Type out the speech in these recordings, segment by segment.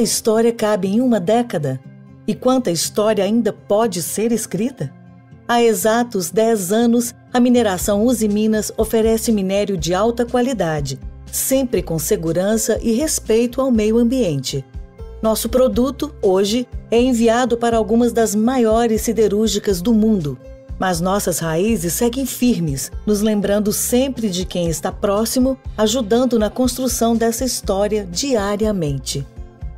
história cabe em uma década? E quanta história ainda pode ser escrita? Há exatos 10 anos, a mineração Usiminas oferece minério de alta qualidade, sempre com segurança e respeito ao meio ambiente. Nosso produto, hoje, é enviado para algumas das maiores siderúrgicas do mundo. Mas nossas raízes seguem firmes, nos lembrando sempre de quem está próximo, ajudando na construção dessa história diariamente.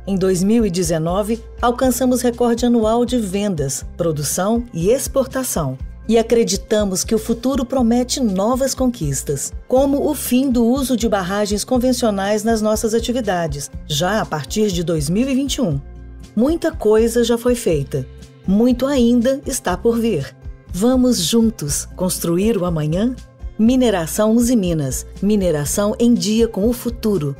Em 2019, alcançamos recorde anual de vendas, produção e exportação. E acreditamos que o futuro promete novas conquistas, como o fim do uso de barragens convencionais nas nossas atividades, já a partir de 2021. Muita coisa já foi feita, muito ainda está por vir. Vamos juntos construir o amanhã? Mineração Usiminas, mineração em dia com o futuro.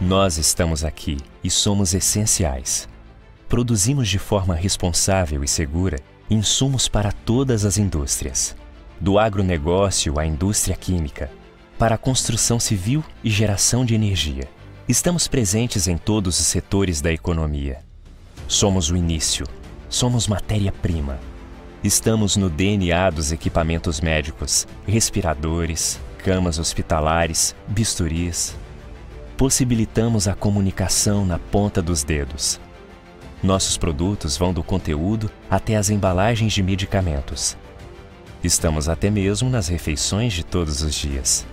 Nós estamos aqui e somos essenciais. Produzimos de forma responsável e segura insumos para todas as indústrias, do agronegócio à indústria química, para a construção civil e geração de energia. Estamos presentes em todos os setores da economia. Somos o início, somos matéria-prima. Estamos no DNA dos equipamentos médicos, respiradores, camas hospitalares, bisturis. Possibilitamos a comunicação na ponta dos dedos. Nossos produtos vão do conteúdo até as embalagens de medicamentos. Estamos até mesmo nas refeições de todos os dias.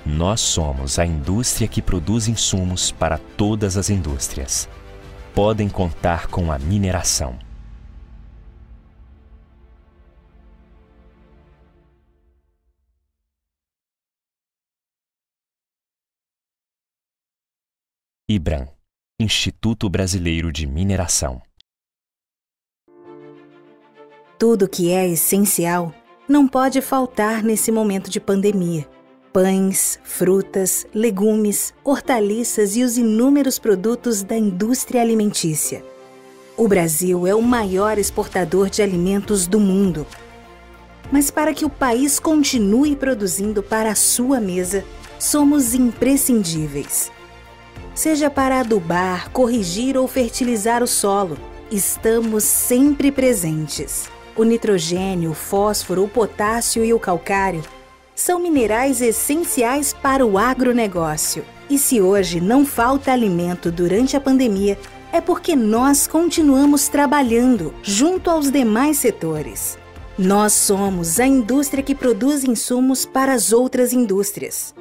Nós somos a indústria que produz insumos para todas as indústrias. Podem contar com a mineração. IBRAM, Instituto Brasileiro de Mineração. Tudo que é essencial não pode faltar nesse momento de pandemia. Pães, frutas, legumes, hortaliças e os inúmeros produtos da indústria alimentícia. O Brasil é o maior exportador de alimentos do mundo. Mas para que o país continue produzindo para a sua mesa, somos imprescindíveis. Seja para adubar, corrigir ou fertilizar o solo, estamos sempre presentes. O nitrogênio, o fósforo, o potássio e o calcário são minerais essenciais para o agronegócio. E se hoje não falta alimento durante a pandemia, é porque nós continuamos trabalhando junto aos demais setores. Nós somos a indústria que produz insumos para as outras indústrias.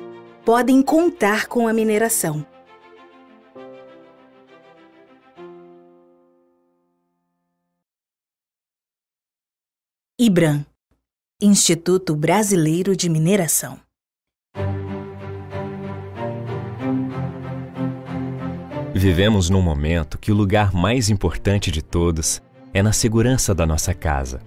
Podem contar com a mineração. IBRAM, Instituto Brasileiro de Mineração. Vivemos num momento que o lugar mais importante de todos é na segurança da nossa casa.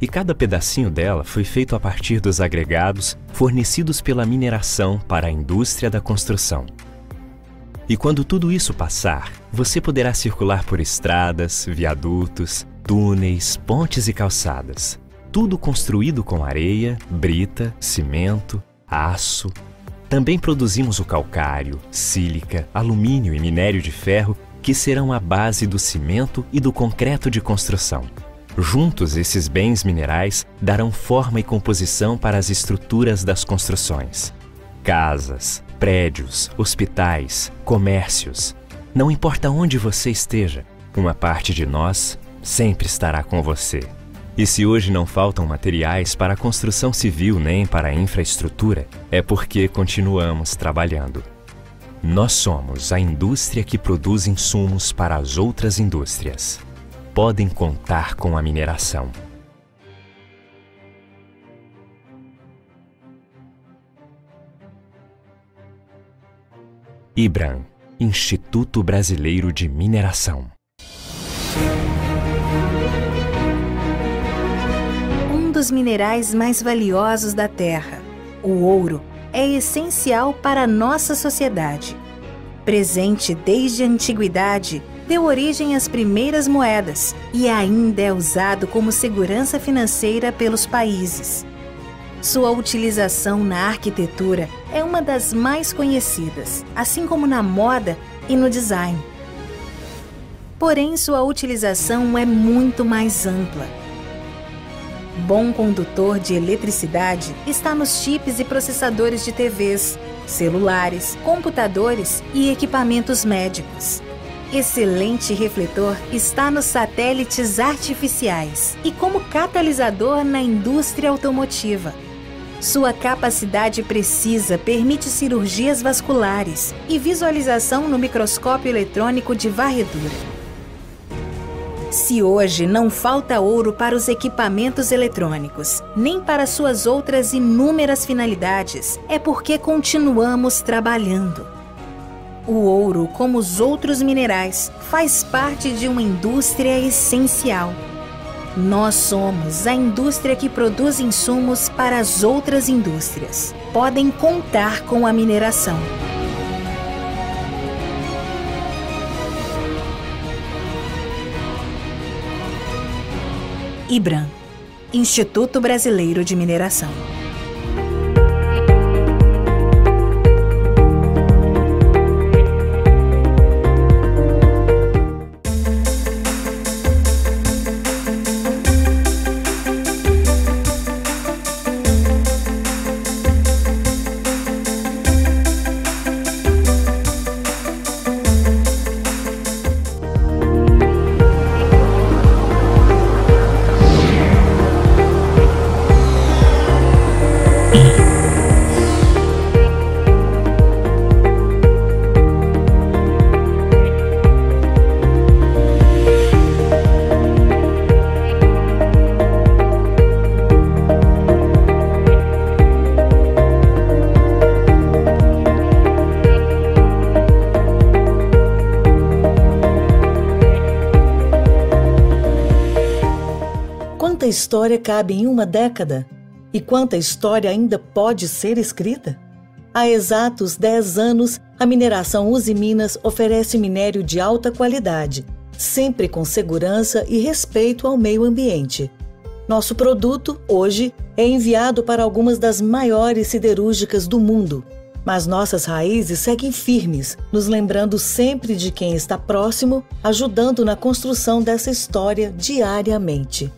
E cada pedacinho dela foi feito a partir dos agregados fornecidos pela mineração para a indústria da construção. E quando tudo isso passar, você poderá circular por estradas, viadutos, túneis, pontes e calçadas. tudo construído com areia, brita, cimento, aço. Também produzimos o calcário, sílica, alumínio e minério de ferro, que serão a base do cimento e do concreto de construção. Juntos, esses bens minerais darão forma e composição para as estruturas das construções. Casas, prédios, hospitais, comércios. Não importa onde você esteja, uma parte de nós sempre estará com você. E se hoje não faltam materiais para a construção civil nem para a infraestrutura, é porque continuamos trabalhando. Nós somos a indústria que produz insumos para as outras indústrias. Podem contar com a mineração. IBRAM, Instituto Brasileiro de Mineração. Um dos minerais mais valiosos da Terra, o ouro, é essencial para a nossa sociedade. Presente desde a antiguidade, deu origem às primeiras moedas e ainda é usado como segurança financeira pelos países. Sua utilização na arquitetura é uma das mais conhecidas, assim como na moda e no design. Porém, sua utilização é muito mais ampla. Bom condutor de eletricidade está nos chips e processadores de TVs, celulares, computadores e equipamentos médicos. Excelente refletor está nos satélites artificiais e como catalisador na indústria automotiva. Sua capacidade precisa permite cirurgias vasculares e visualização no microscópio eletrônico de varredura. Se hoje não falta ouro para os equipamentos eletrônicos, nem para suas outras inúmeras finalidades, é porque continuamos trabalhando. O ouro, como os outros minerais, faz parte de uma indústria essencial. Nós somos a indústria que produz insumos para as outras indústrias. Podem contar com a mineração. IBRAM, Instituto Brasileiro de Mineração. Quanta história cabe em uma década? E quanta história ainda pode ser escrita? Há exatos 10 anos, a mineração Usiminas oferece minério de alta qualidade, sempre com segurança e respeito ao meio ambiente. Nosso produto, hoje, é enviado para algumas das maiores siderúrgicas do mundo. Mas nossas raízes seguem firmes, nos lembrando sempre de quem está próximo, ajudando na construção dessa história diariamente.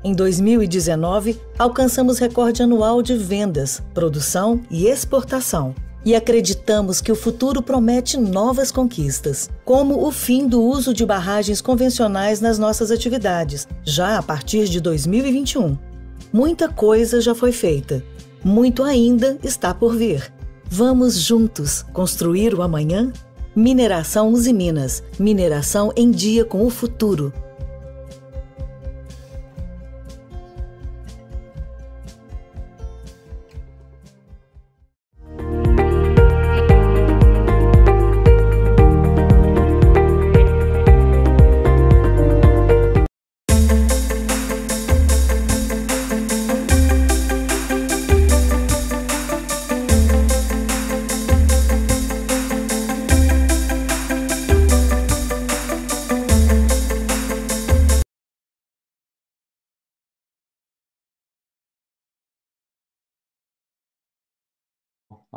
Em 2019, alcançamos recorde anual de vendas, produção e exportação. E acreditamos que o futuro promete novas conquistas, como o fim do uso de barragens convencionais nas nossas atividades, já a partir de 2021. Muita coisa já foi feita, muito ainda está por vir. Vamos juntos construir o amanhã? Mineração Usiminas, mineração em dia com o futuro.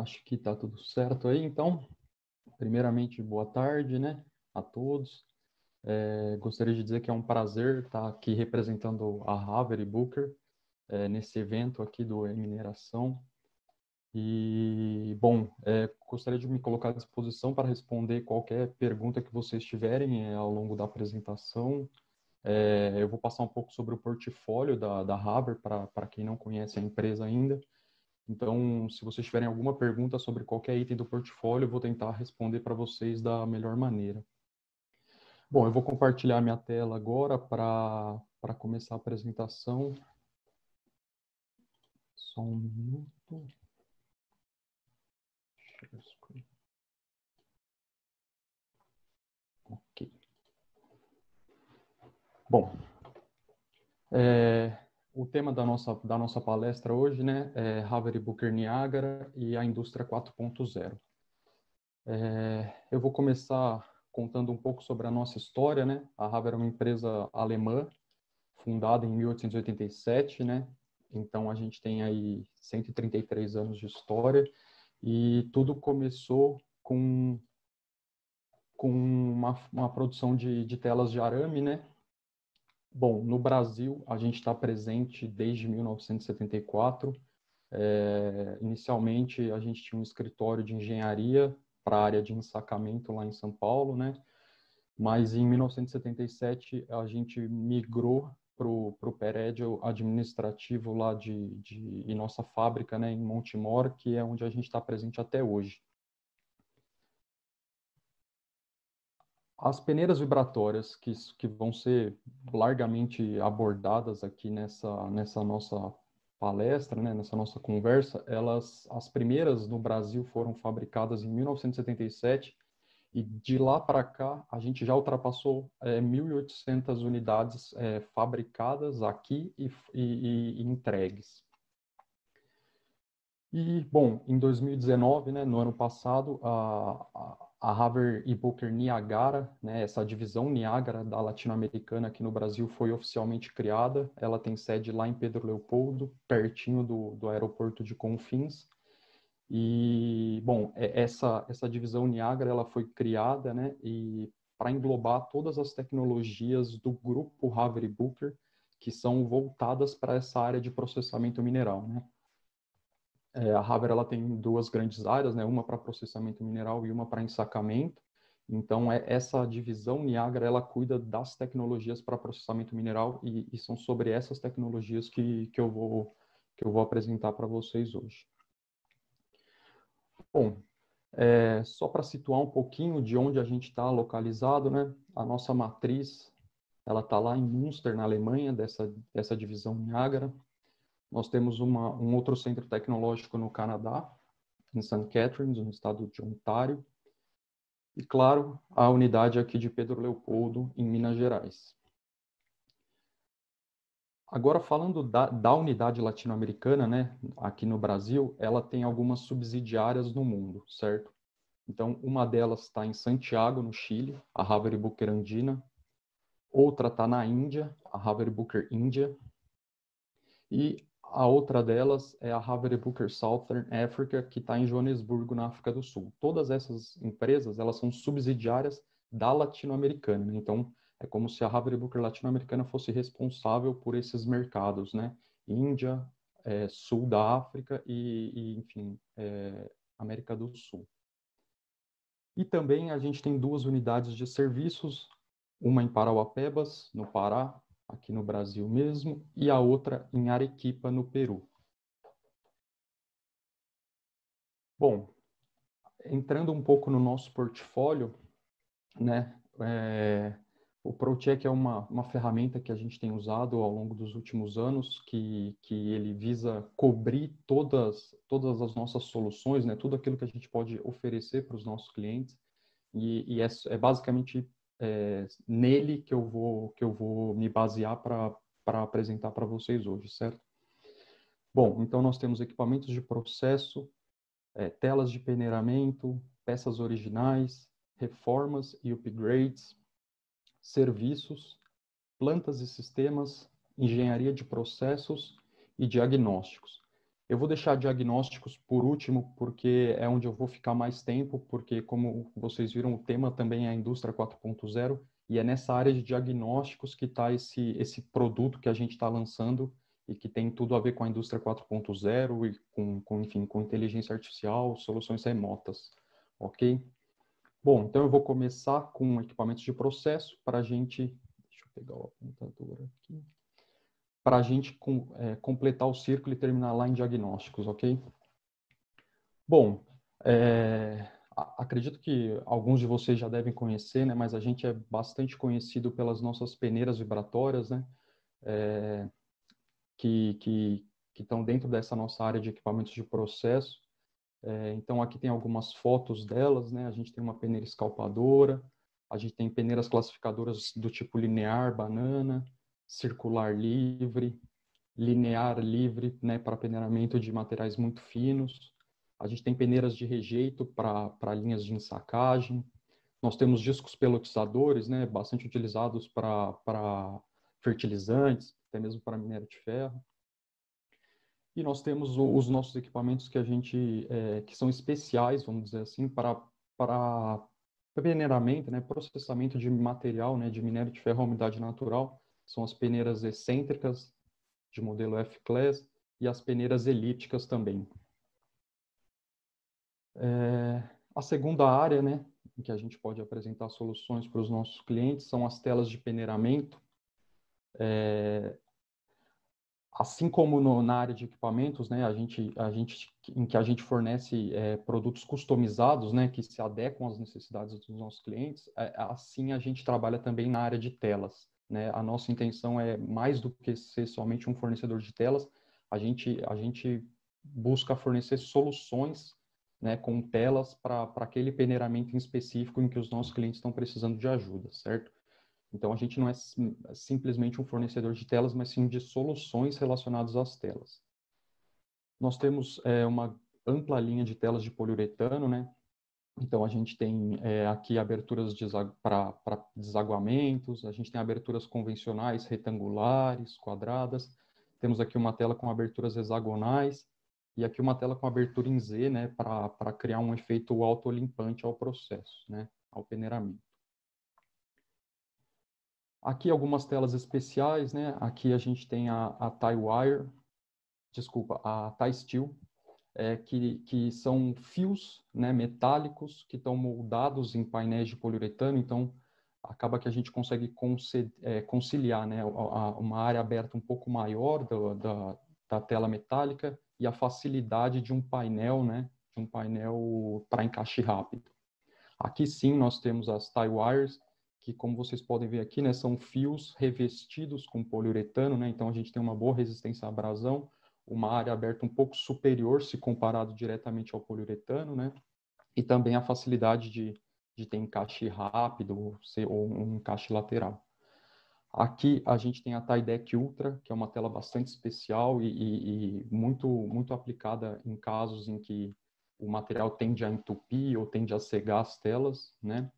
Acho que está tudo certo aí, então. Primeiramente, boa tarde, né, a todos. Gostaria de dizer que é um prazer estar aqui representando a Haver e Booker nesse evento aqui do Mineração. E, bom, gostaria de me colocar à disposição para responder qualquer pergunta que vocês tiverem ao longo da apresentação. Eu vou passar um pouco sobre o portfólio da Haver para quem não conhece a empresa ainda. Então, se vocês tiverem alguma pergunta sobre qualquer item do portfólio, eu vou tentar responder para vocês da melhor maneira. Bom, eu vou compartilhar minha tela agora para começar a apresentação. Só um minuto. Ok. Bom, o tema da nossa palestra hoje, né, é Haver e Booker Niagara e a indústria 4.0. Eu vou começar contando um pouco sobre a nossa história, né? A Haver é uma empresa alemã, fundada em 1887, né? Então a gente tem aí 133 anos de história e tudo começou com uma produção de telas de arame, né? Bom, no Brasil a gente está presente desde 1974. Inicialmente a gente tinha um escritório de engenharia para a área de ensacamento lá em São Paulo, né? Mas em 1977 a gente migrou para o prédio administrativo lá e nossa fábrica, né, em Montemor, que é onde a gente está presente até hoje. As peneiras vibratórias que vão ser largamente abordadas aqui nessa nossa palestra, né, nessa nossa conversa, as primeiras no Brasil foram fabricadas em 1977 e de lá para cá, a gente já ultrapassou 1.800 unidades fabricadas aqui e entregues. E, bom, em 2019, né, no ano passado, a Haver e Booker Niagara, né, essa divisão Niagara da latino-americana aqui no Brasil foi oficialmente criada. Ela tem sede lá em Pedro Leopoldo, pertinho do aeroporto de Confins. E, bom, essa divisão Niagara, ela foi criada, né, e para englobar todas as tecnologias do grupo Haver e Booker, que são voltadas para essa área de processamento mineral, né. A Haver, ela tem duas grandes áreas, né, uma para processamento mineral e uma para ensacamento. Então, essa divisão Niagara, ela cuida das tecnologias para processamento mineral e são sobre essas tecnologias que eu vou apresentar para vocês hoje. Bom, só para situar um pouquinho de onde a gente está localizado, né? A nossa matriz, ela está lá em Münster, na Alemanha, dessa divisão Niagara. Nós temos um outro centro tecnológico no Canadá, em St. Catharines, no estado de Ontário. E, claro, a unidade aqui de Pedro Leopoldo, em Minas Gerais. Agora, falando da unidade latino-americana, né, aqui no Brasil, ela tem algumas subsidiárias no mundo, certo? Então, uma delas está em Santiago, no Chile, a Haver e Booker Andina. Outra está na Índia, a Haver e Booker Índia. E a outra delas é a Haver e Booker Southern Africa, que está em Joanesburgo, na África do Sul. Todas essas empresas, elas são subsidiárias da latino-americana, né? Então, é como se a Haver e Booker latino-americana fosse responsável por esses mercados, né? Índia, sul da África enfim, América do Sul. E também a gente tem duas unidades de serviços, uma em Parauapebas, no Pará, aqui no Brasil mesmo, e a outra em Arequipa, no Peru. Bom, entrando um pouco no nosso portfólio, né, o ProCheck é uma ferramenta que a gente tem usado ao longo dos últimos anos, que ele visa cobrir todas as nossas soluções, né, tudo aquilo que a gente pode oferecer para os nossos clientes, e é basicamente nele que eu vou me basear para apresentar para vocês hoje, certo? Bom, então nós temos equipamentos de processo, telas de peneiramento, peças originais, reformas e upgrades, serviços, plantas e sistemas, engenharia de processos e diagnósticos. Eu vou deixar diagnósticos por último, porque é onde eu vou ficar mais tempo, porque, como vocês viram, o tema também é a indústria 4.0, e é nessa área de diagnósticos que está esse produto que a gente está lançando e que tem tudo a ver com a indústria 4.0 e enfim, com inteligência artificial, soluções remotas, ok? Bom, então eu vou começar com equipamentos de processo para a gente... Deixa eu pegar o apontador aqui. Para a gente completar o círculo e terminar lá em diagnósticos, ok? Bom, acredito que alguns de vocês já devem conhecer, né? Mas a gente é bastante conhecido pelas nossas peneiras vibratórias, né? Que estão dentro dessa nossa área de equipamentos de processo. Então, aqui tem algumas fotos delas, né? A gente tem uma peneira escalpadora, a gente tem peneiras classificadoras do tipo linear, banana, circular livre, linear livre, né, para peneiramento de materiais muito finos. A gente tem peneiras de rejeito para linhas de ensacagem. Nós temos discos pelotizadores, né, bastante utilizados para fertilizantes, até mesmo para minério de ferro. E nós temos os nossos equipamentos que são especiais, vamos dizer assim, para peneiramento, né, processamento de material, né, de minério de ferro à umidade natural. São as peneiras excêntricas, de modelo F-Class, e as peneiras elípticas também. A segunda área, né, em que a gente pode apresentar soluções para os nossos clientes são as telas de peneiramento. Assim como na área de equipamentos, né, em que a gente fornece produtos customizados, né, que se adequam às necessidades dos nossos clientes, assim a gente trabalha também na área de telas. Né? A nossa intenção é mais do que ser somente um fornecedor de telas, a gente busca fornecer soluções, né, com telas para aquele peneiramento em específico em que os nossos clientes estão precisando de ajuda, certo? Então, a gente não é simplesmente um fornecedor de telas, mas sim de soluções relacionadas às telas. Nós temos uma ampla linha de telas de poliuretano, né? Então, a gente tem aqui aberturas para desaguamentos, a gente tem aberturas convencionais, retangulares, quadradas. Temos aqui uma tela com aberturas hexagonais e aqui uma tela com abertura em Z, né? Para criar um efeito autolimpante ao processo, né? Ao peneiramento. Aqui algumas telas especiais, né? Aqui a gente tem a Tie-Wire, a Tie-Steel, que são fios, né, metálicos que estão moldados em painéis de poliuretano, então acaba que a gente consegue conciliar, né, uma área aberta um pouco maior da tela metálica e a facilidade de um painel, né, para encaixe rápido. Aqui sim nós temos as Tie-Wires, que, como vocês podem ver aqui, né, são fios revestidos com poliuretano, né, então a gente tem uma boa resistência à abrasão, uma área aberta um pouco superior se comparado diretamente ao poliuretano, né, e também a facilidade de ter encaixe rápido ou um encaixe lateral. Aqui a gente tem a Tie-Deck Ultra, que é uma tela bastante especial e muito aplicada em casos em que o material tende a entupir ou tende a cegar as telas, né.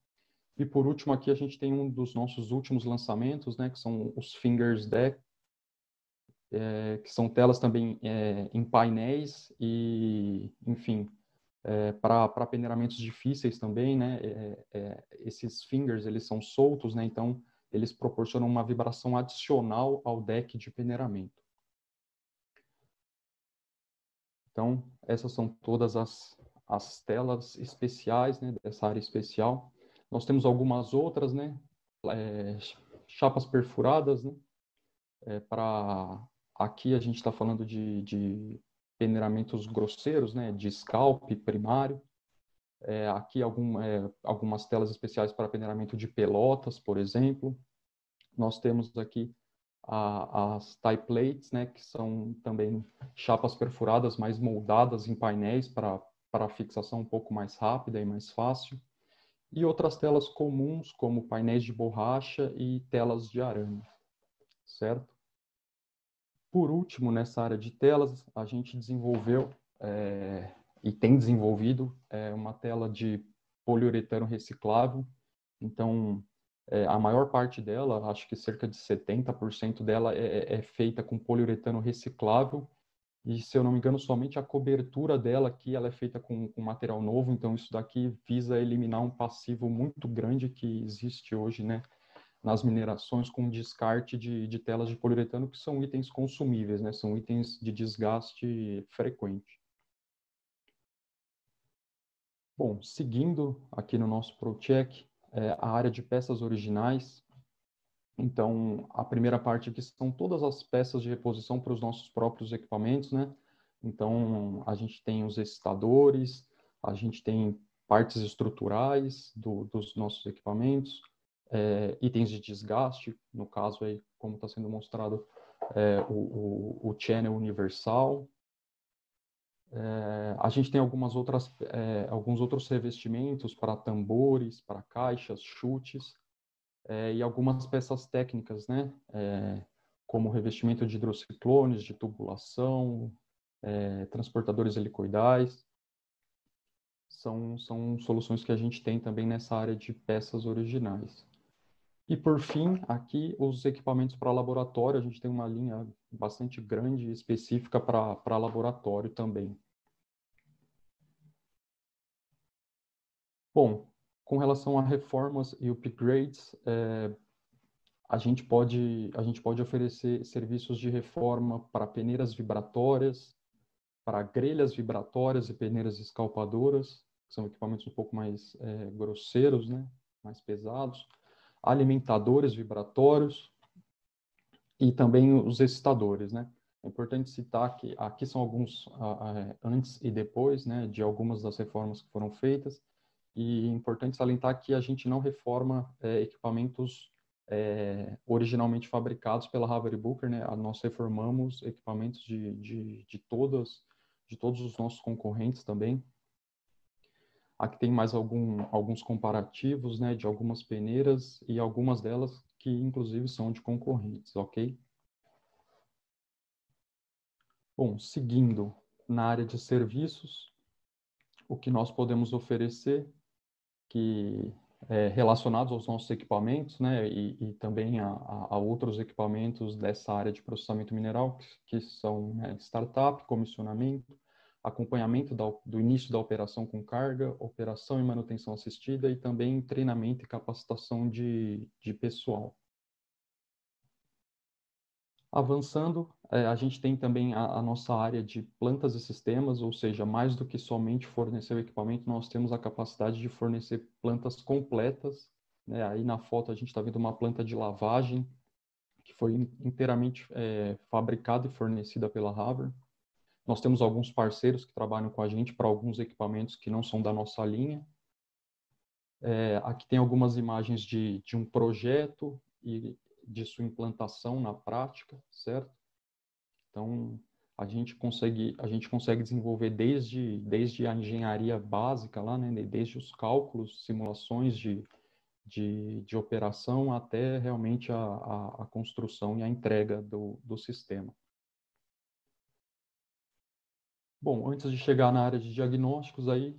E por último aqui a gente tem um dos nossos últimos lançamentos, né, que são os Fingers Deck, que são telas também em painéis e, enfim, para peneiramentos difíceis também, né, esses fingers, eles são soltos, né, então eles proporcionam uma vibração adicional ao deck de peneiramento. Então, essas são todas as telas especiais, né, dessa área especial. Nós temos algumas outras, né, chapas perfuradas, né, aqui a gente está falando de peneiramentos grosseiros, né, de scalp primário. Aqui algumas telas especiais para peneiramento de pelotas, por exemplo. Nós temos aqui as tie plates, né, que são também chapas perfuradas, mais moldadas em painéis para fixação um pouco mais rápida e mais fácil. E outras telas comuns, como painéis de borracha e telas de arame, certo? Por último, nessa área de telas, a gente desenvolveu e tem desenvolvido uma tela de poliuretano reciclável. Então, a maior parte dela, acho que cerca de 70% dela é feita com poliuretano reciclável E, se eu não me engano, somente a cobertura dela aqui ela é feita com material novo, então isso daqui visa eliminar um passivo muito grande que existe hoje, né, nas minerações com descarte de telas de poliuretano, que são itens consumíveis, né, são itens de desgaste frequente. Bom, seguindo aqui no nosso ProCheck, a área de peças originais. Então, a primeira parte aqui são todas as peças de reposição para os nossos próprios equipamentos, né? Então, a gente tem os excitadores, a gente tem partes estruturais dos nossos equipamentos, itens de desgaste, no caso aí, como está sendo mostrado, o channel universal. A gente tem alguns outros revestimentos para tambores, para caixas, chutes, e algumas peças técnicas, né? Como revestimento de hidrociclones, de tubulação, transportadores helicoidais. São soluções que a gente tem também nessa área de peças originais. E, por fim, aqui os equipamentos para laboratório. A gente tem uma linha bastante grande e específica para laboratório também. Bom, com relação a reformas e upgrades, a gente pode oferecer serviços de reforma para peneiras vibratórias, para grelhas vibratórias e peneiras escalpadoras, que são equipamentos um pouco mais grosseiros, né? Mais pesados, alimentadores vibratórios e também os excitadores, né? É importante citar que aqui são alguns antes e depois, né, de algumas das reformas que foram feitas, e é importante salientar que a gente não reforma equipamentos originalmente fabricados pela Haveri Booker, né? Nós reformamos equipamentos de todos os nossos concorrentes também. Aqui tem mais alguns comparativos, né, de algumas peneiras e algumas delas que inclusive são de concorrentes, ok? Bom, seguindo na área de serviços, o que nós podemos oferecer que relacionados aos nossos equipamentos, né, e também a outros equipamentos dessa área de processamento mineral, que são, né, startup, comissionamento, acompanhamento do início da operação com carga, operação e manutenção assistida e também treinamento e capacitação de pessoal. Avançando, a gente tem também a nossa área de plantas e sistemas, ou seja, mais do que somente fornecer o equipamento, nós temos a capacidade de fornecer plantas completas, né? Aí na foto a gente está vendo uma planta de lavagem, que foi inteiramente fabricada e fornecida pela Haveri. Nós temos alguns parceiros que trabalham com a gente para alguns equipamentos que não são da nossa linha. Aqui tem algumas imagens de um projeto e de sua implantação na prática, certo? Então, a gente consegue desenvolver desde a engenharia básica lá, né, desde os cálculos, simulações de operação até realmente a construção e a entrega do sistema. Bom, antes de chegar na área de diagnósticos, aí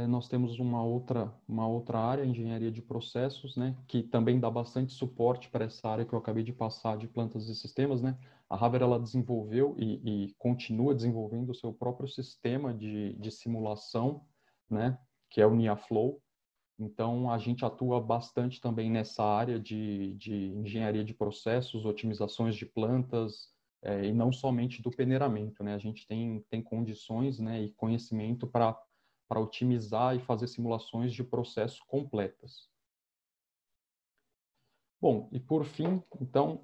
nós temos uma outra área, engenharia de processos, né, que também dá bastante suporte para essa área que eu acabei de passar de plantas e sistemas, né. A Haveri, ela desenvolveu e continua desenvolvendo o seu próprio sistema de simulação, né, que é o NIAFlow. Então, a gente atua bastante também nessa área de engenharia de processos, otimizações de plantas, e não somente do peneiramento, né? A gente tem condições, né, e conhecimento para otimizar e fazer simulações de processos completas. Bom, e por fim, então,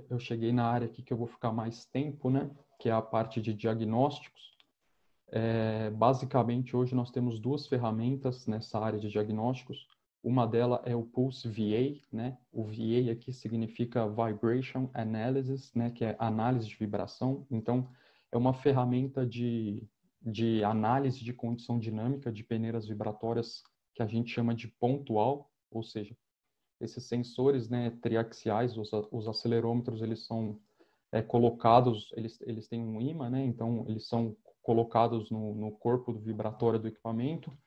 eu cheguei na área aqui que eu vou ficar mais tempo, né, que é a parte de diagnósticos. Basicamente, hoje nós temos duas ferramentas nessa área de diagnósticos. Uma delas é o Pulse VA, né? O VA aqui significa Vibration Analysis, né? Que é análise de vibração. Então, é uma ferramenta de análise de condição dinâmica de peneiras vibratórias que a gente chama de pontual, ou seja, esses sensores, né, triaxiais, os acelerômetros, eles são colocados, eles têm um ímã, né? Então, eles são colocados no corpo do vibratório do equipamento,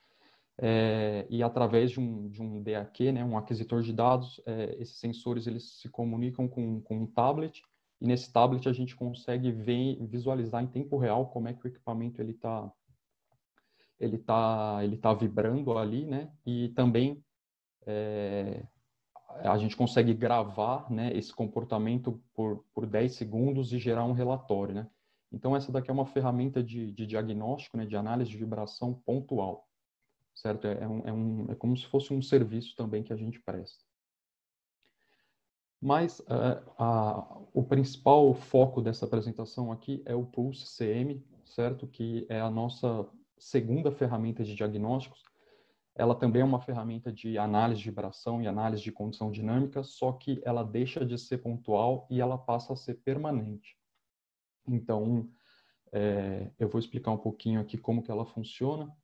e através de um DAQ, né, um aquisitor de dados, esses sensores eles se comunicam com um tablet e nesse tablet a gente consegue visualizar em tempo real como é que o equipamento ele tá vibrando ali, né? E também a gente consegue gravar, né, esse comportamento por 10 segundos e gerar um relatório, né? Então, essa daqui é uma ferramenta de diagnóstico, né, de análise de vibração pontual, certo? É como se fosse um serviço também que a gente presta. Mas o principal foco dessa apresentação aqui é o Pulse CM, certo? Que é a nossa segunda ferramenta de diagnósticos. Ela também é uma ferramenta de análise de vibração e análise de condição dinâmica, só que ela deixa de ser pontual e ela passa a ser permanente. Então, eu vou explicar um pouquinho aqui como que ela funciona.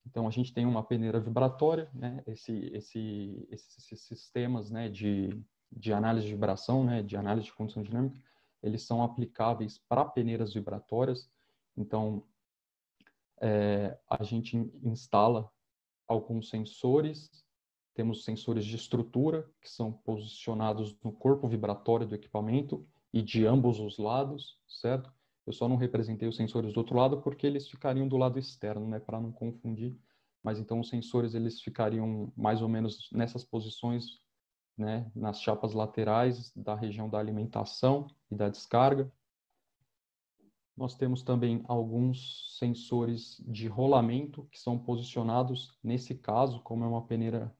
Então, a gente tem uma peneira vibratória, né? Esses sistemas, né, de análise de vibração, né, de análise de condição dinâmica, eles são aplicáveis para peneiras vibratórias. Então, a gente instala alguns sensores. Temos sensores de estrutura, que são posicionados no corpo vibratório do equipamento e de ambos os lados, certo? Eu só não representei os sensores do outro lado porque eles ficariam do lado externo, né, para não confundir. Mas então os sensores eles ficariam mais ou menos nessas posições, né, nas chapas laterais da região da alimentação e da descarga. Nós temos também alguns sensores de rolamento que são posicionados, nesse caso, como é uma peneira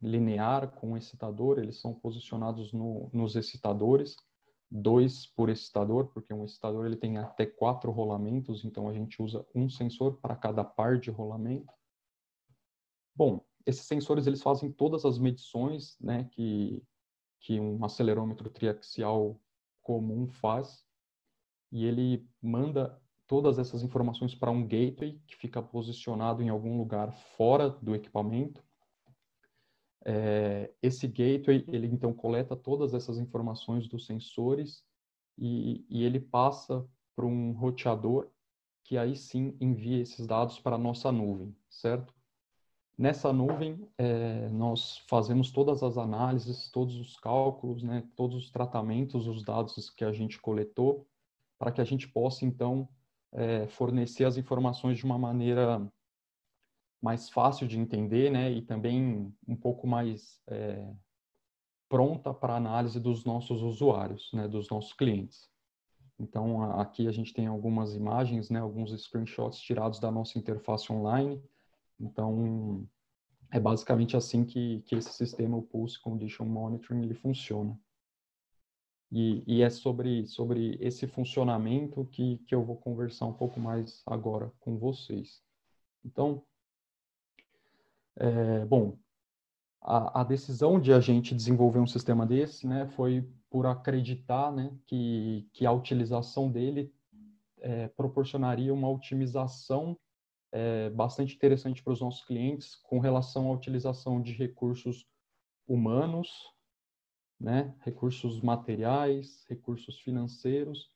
linear com excitador, eles são posicionados nos excitadores, 2 por excitador, porque um excitador ele tem até 4 rolamentos, então a gente usa um sensor para cada par de rolamento. Bom, esses sensores eles fazem todas as medições, né, que um acelerômetro triaxial comum faz, e ele manda todas essas informações para um gateway que fica posicionado em algum lugar fora do equipamento. Esse gateway, ele então coleta todas essas informações dos sensores e ele passa para um roteador que aí sim envia esses dados para a nossa nuvem, certo? Nessa nuvem, nós fazemos todas as análises, todos os cálculos, né, todos os tratamentos, os dados que a gente coletou, para que a gente possa, então, fornecer as informações de uma maneira mais fácil de entender, né, e também um pouco mais pronta para a análise dos nossos usuários, né, dos nossos clientes. Então, aqui a gente tem algumas imagens, né, alguns screenshots tirados da nossa interface online. Então, é basicamente assim que esse sistema, o Pulse Condition Monitoring, ele funciona. E é sobre esse funcionamento que eu vou conversar um pouco mais agora com vocês. Então, bom, a decisão de a gente desenvolver um sistema desse, né, foi por acreditar, né, que a utilização dele proporcionaria uma otimização bastante interessante para os nossos clientes com relação à utilização de recursos humanos, né, recursos materiais, recursos financeiros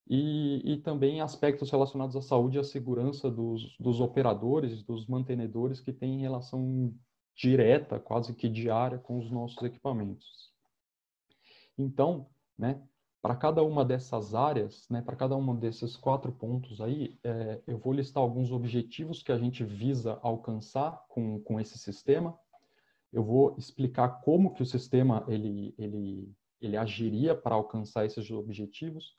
e também aspectos relacionados à saúde e à segurança dos operadores, dos mantenedores que têm relação direta, quase que diária, com os nossos equipamentos. Então, né, para cada uma dessas áreas, né, para cada um desses 4 pontos aí, eu vou listar alguns objetivos que a gente visa alcançar com esse sistema. Eu vou explicar como que o sistema ele agiria para alcançar esses objetivos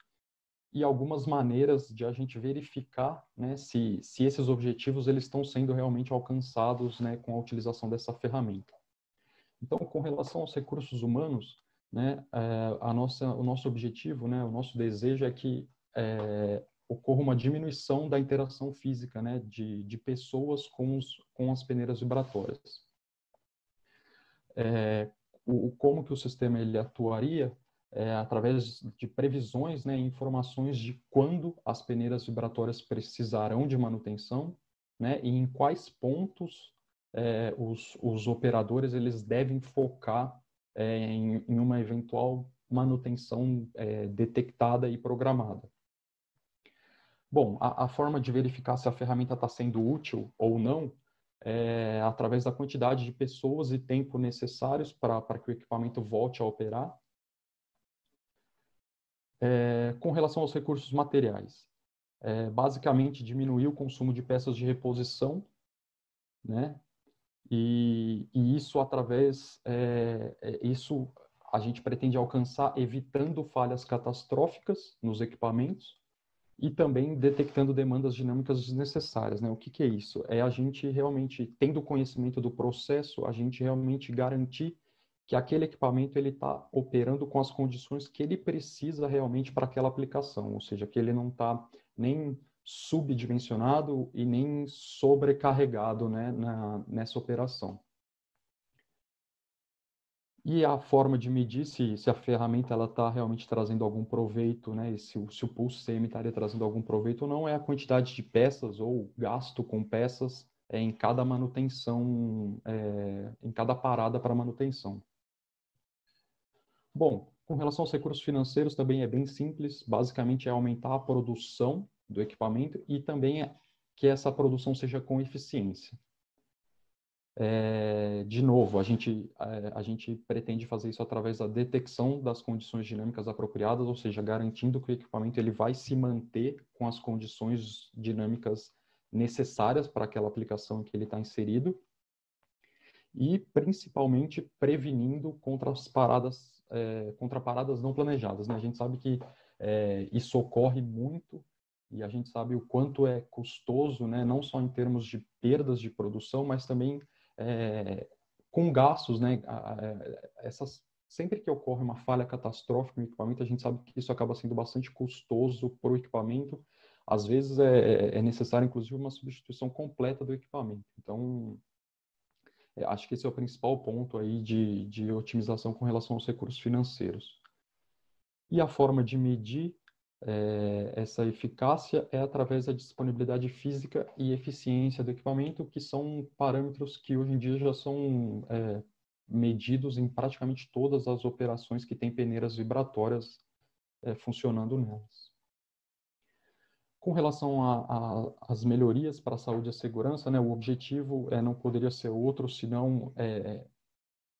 e algumas maneiras de a gente verificar, né, se esses objetivos eles estão sendo realmente alcançados, né, com a utilização dessa ferramenta. Então, com relação aos recursos humanos, né, o nosso objetivo, né, o nosso desejo é que ocorra uma diminuição da interação física, né, de pessoas com as peneiras vibratórias. Como que o sistema ele atuaria através de previsões, né, informações de quando as peneiras vibratórias precisarão de manutenção, né, e em quais pontos os operadores eles devem focar em uma eventual manutenção detectada e programada. Bom, a forma de verificar se a ferramenta está sendo útil ou não através da quantidade de pessoas e tempo necessários para que o equipamento volte a operar. Com relação aos recursos materiais, basicamente diminuir o consumo de peças de reposição, né? E isso isso a gente pretende alcançar evitando falhas catastróficas nos equipamentos e também detectando demandas dinâmicas desnecessárias, né? O que é isso? É a gente realmente, tendo conhecimento do processo, a gente realmente garantir que aquele equipamento ele está operando com as condições que ele precisa realmente para aquela aplicação, ou seja, que ele não está nem subdimensionado e nem sobrecarregado, né, nessa operação. E a forma de medir se a ferramenta está realmente trazendo algum proveito, né? E se o Pulse CM estaria trazendo algum proveito ou não, é a quantidade de peças ou gasto com peças em cada manutenção, em cada parada para manutenção. Bom, com relação aos recursos financeiros também é bem simples, basicamente é aumentar a produção do equipamento e também que essa produção seja com eficiência. De novo, a gente pretende fazer isso através da detecção das condições dinâmicas apropriadas, ou seja, garantindo que o equipamento ele vai se manter com as condições dinâmicas necessárias para aquela aplicação em que ele está inserido e, principalmente, prevenindo contra as contra paradas não planejadas, né? A gente sabe que isso ocorre muito e a gente sabe o quanto é custoso, né? Não só em termos de perdas de produção, mas também com gastos, né? Sempre que ocorre uma falha catastrófica no equipamento, a gente sabe que isso acaba sendo bastante custoso para o equipamento. Às vezes é necessário, inclusive, uma substituição completa do equipamento. Então, acho que esse é o principal ponto aí de otimização com relação aos recursos financeiros. E a forma de medir essa eficácia é através da disponibilidade física e eficiência do equipamento, que são parâmetros que hoje em dia já são medidos em praticamente todas as operações que têm peneiras vibratórias funcionando nelas. Com relação às melhorias para a saúde e a segurança, né, o objetivo não poderia ser outro, senão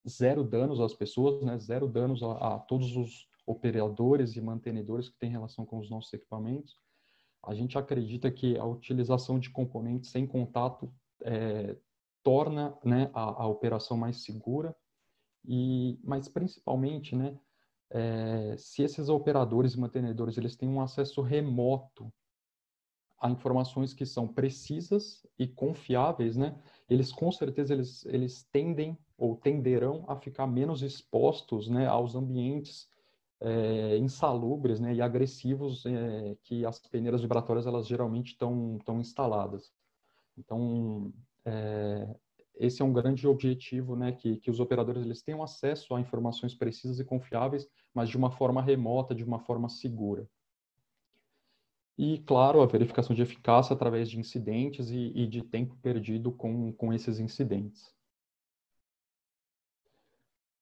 zero danos às pessoas, né, zero danos a todos os operadores e mantenedores que têm relação com os nossos equipamentos. A gente acredita que a utilização de componentes sem contato torna, né, a operação mais segura, mas principalmente, né, se esses operadores e mantenedores eles têm um acesso remoto a informações que são precisas e confiáveis, né? Eles com certeza eles tendem ou tenderão a ficar menos expostos, né, aos ambientes insalubres, né, e agressivos que as peneiras vibratórias elas geralmente estão instaladas. Então, esse é um grande objetivo, né, que os operadores eles tenham acesso a informações precisas e confiáveis, mas de uma forma remota, de uma forma segura. E, claro, a verificação de eficácia através de incidentes e de tempo perdido com esses incidentes.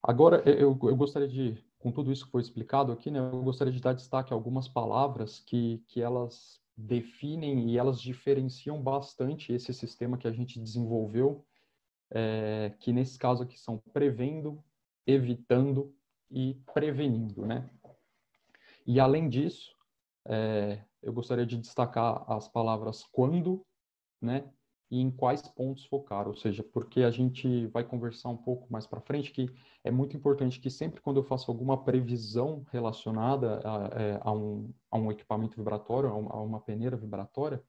Agora, eu gostaria de, com tudo isso que foi explicado aqui, né, eu gostaria de dar destaque a algumas palavras que elas definem e elas diferenciam bastante esse sistema que a gente desenvolveu, que nesse caso aqui são prevendo, evitando e prevenindo, né? E, além disso, eu gostaria de destacar as palavras quando, né, e em quais pontos focar, ou seja, porque a gente vai conversar um pouco mais para frente que é muito importante que sempre quando eu faço alguma previsão relacionada a um equipamento vibratório, a uma peneira vibratória,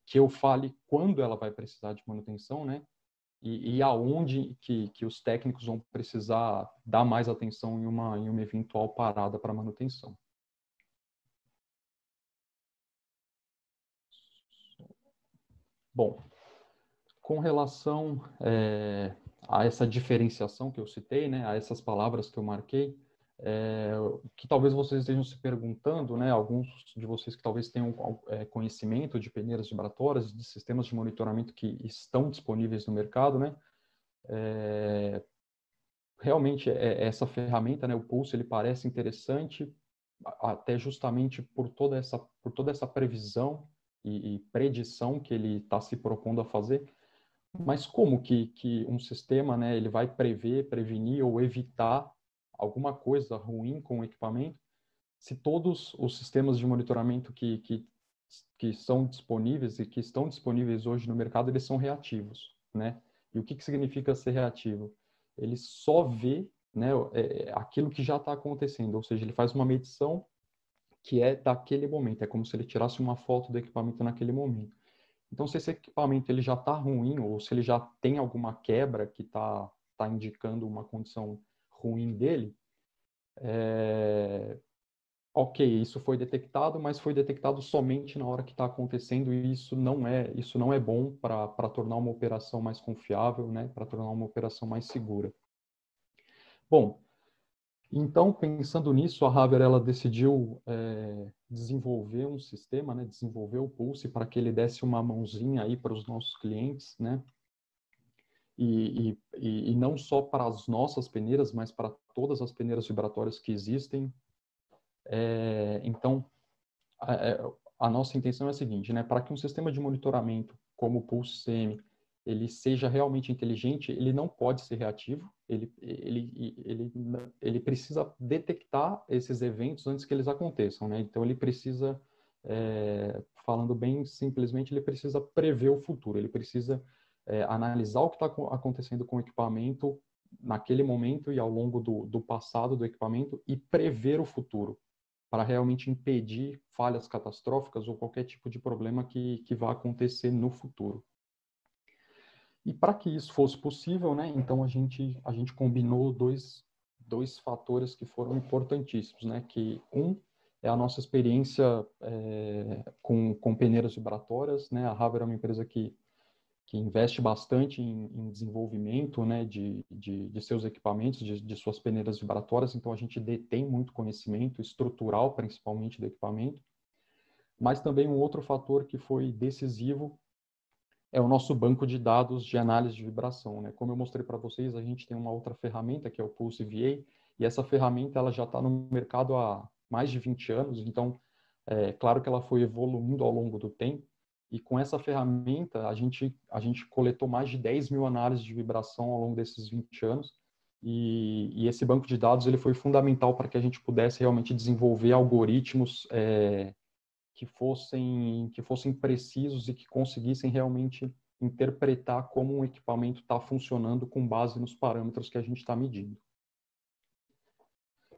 que eu fale quando ela vai precisar de manutenção, né, e aonde que os técnicos vão precisar dar mais atenção em uma eventual parada para manutenção. Bom, com relação a essa diferenciação que eu citei, né, a essas palavras que eu marquei, que talvez vocês estejam se perguntando, né, alguns de vocês que talvez tenham conhecimento de peneiras vibratórias, de sistemas de monitoramento que estão disponíveis no mercado, né, realmente essa ferramenta, né, o Pulse, ele parece interessante até justamente por toda essa previsão e predição que ele está se propondo a fazer. Mas como que um sistema, né, ele vai prever, prevenir ou evitar alguma coisa ruim com o equipamento, se todos os sistemas de monitoramento que são disponíveis e que estão disponíveis hoje no mercado, eles são reativos, né? E o que significa ser reativo? Ele só vê, né, aquilo que já está acontecendo, ou seja, ele faz uma medição que é daquele momento, é como se ele tirasse uma foto do equipamento naquele momento. Então, se esse equipamento ele já está ruim, ou se ele já tem alguma quebra que está indicando uma condição ruim dele, ok, isso foi detectado, mas foi detectado somente na hora que está acontecendo, e isso não é bom para tornar uma operação mais confiável, né, para tornar uma operação mais segura. Bom, então, pensando nisso, a Haver ela decidiu desenvolver um sistema, né, desenvolver o Pulse para que ele desse uma mãozinha aí para os nossos clientes, né, e não só para as nossas peneiras, mas para todas as peneiras vibratórias que existem. Então, a nossa intenção é a seguinte, né, para que um sistema de monitoramento como o Pulse CM ele seja realmente inteligente, ele não pode ser reativo, ele precisa detectar esses eventos antes que eles aconteçam, né? Então, ele precisa, falando bem simplesmente, ele precisa prever o futuro, ele precisa analisar o que está acontecendo com o equipamento naquele momento e ao longo do passado do equipamento e prever o futuro, para realmente impedir falhas catastróficas ou qualquer tipo de problema que vá acontecer no futuro. E para que isso fosse possível, né, então a gente combinou dois fatores que foram importantíssimos, né, que é a nossa experiência com peneiras vibratórias, né, a Haver é uma empresa que investe bastante em desenvolvimento, né, de seus equipamentos, de suas peneiras vibratórias, então a gente detém muito conhecimento estrutural, principalmente do equipamento, mas também um outro fator que foi decisivo é o nosso banco de dados de análise de vibração, né? Como eu mostrei para vocês, a gente tem uma outra ferramenta que é o Pulse VA, e essa ferramenta ela já está no mercado há mais de 20 anos, então claro que ela foi evoluindo ao longo do tempo, e com essa ferramenta a gente coletou mais de 10 mil análises de vibração ao longo desses 20 anos, e esse banco de dados ele foi fundamental para que a gente pudesse realmente desenvolver algoritmos que fossem precisos e que conseguissem realmente interpretar como um equipamento está funcionando com base nos parâmetros que a gente está medindo.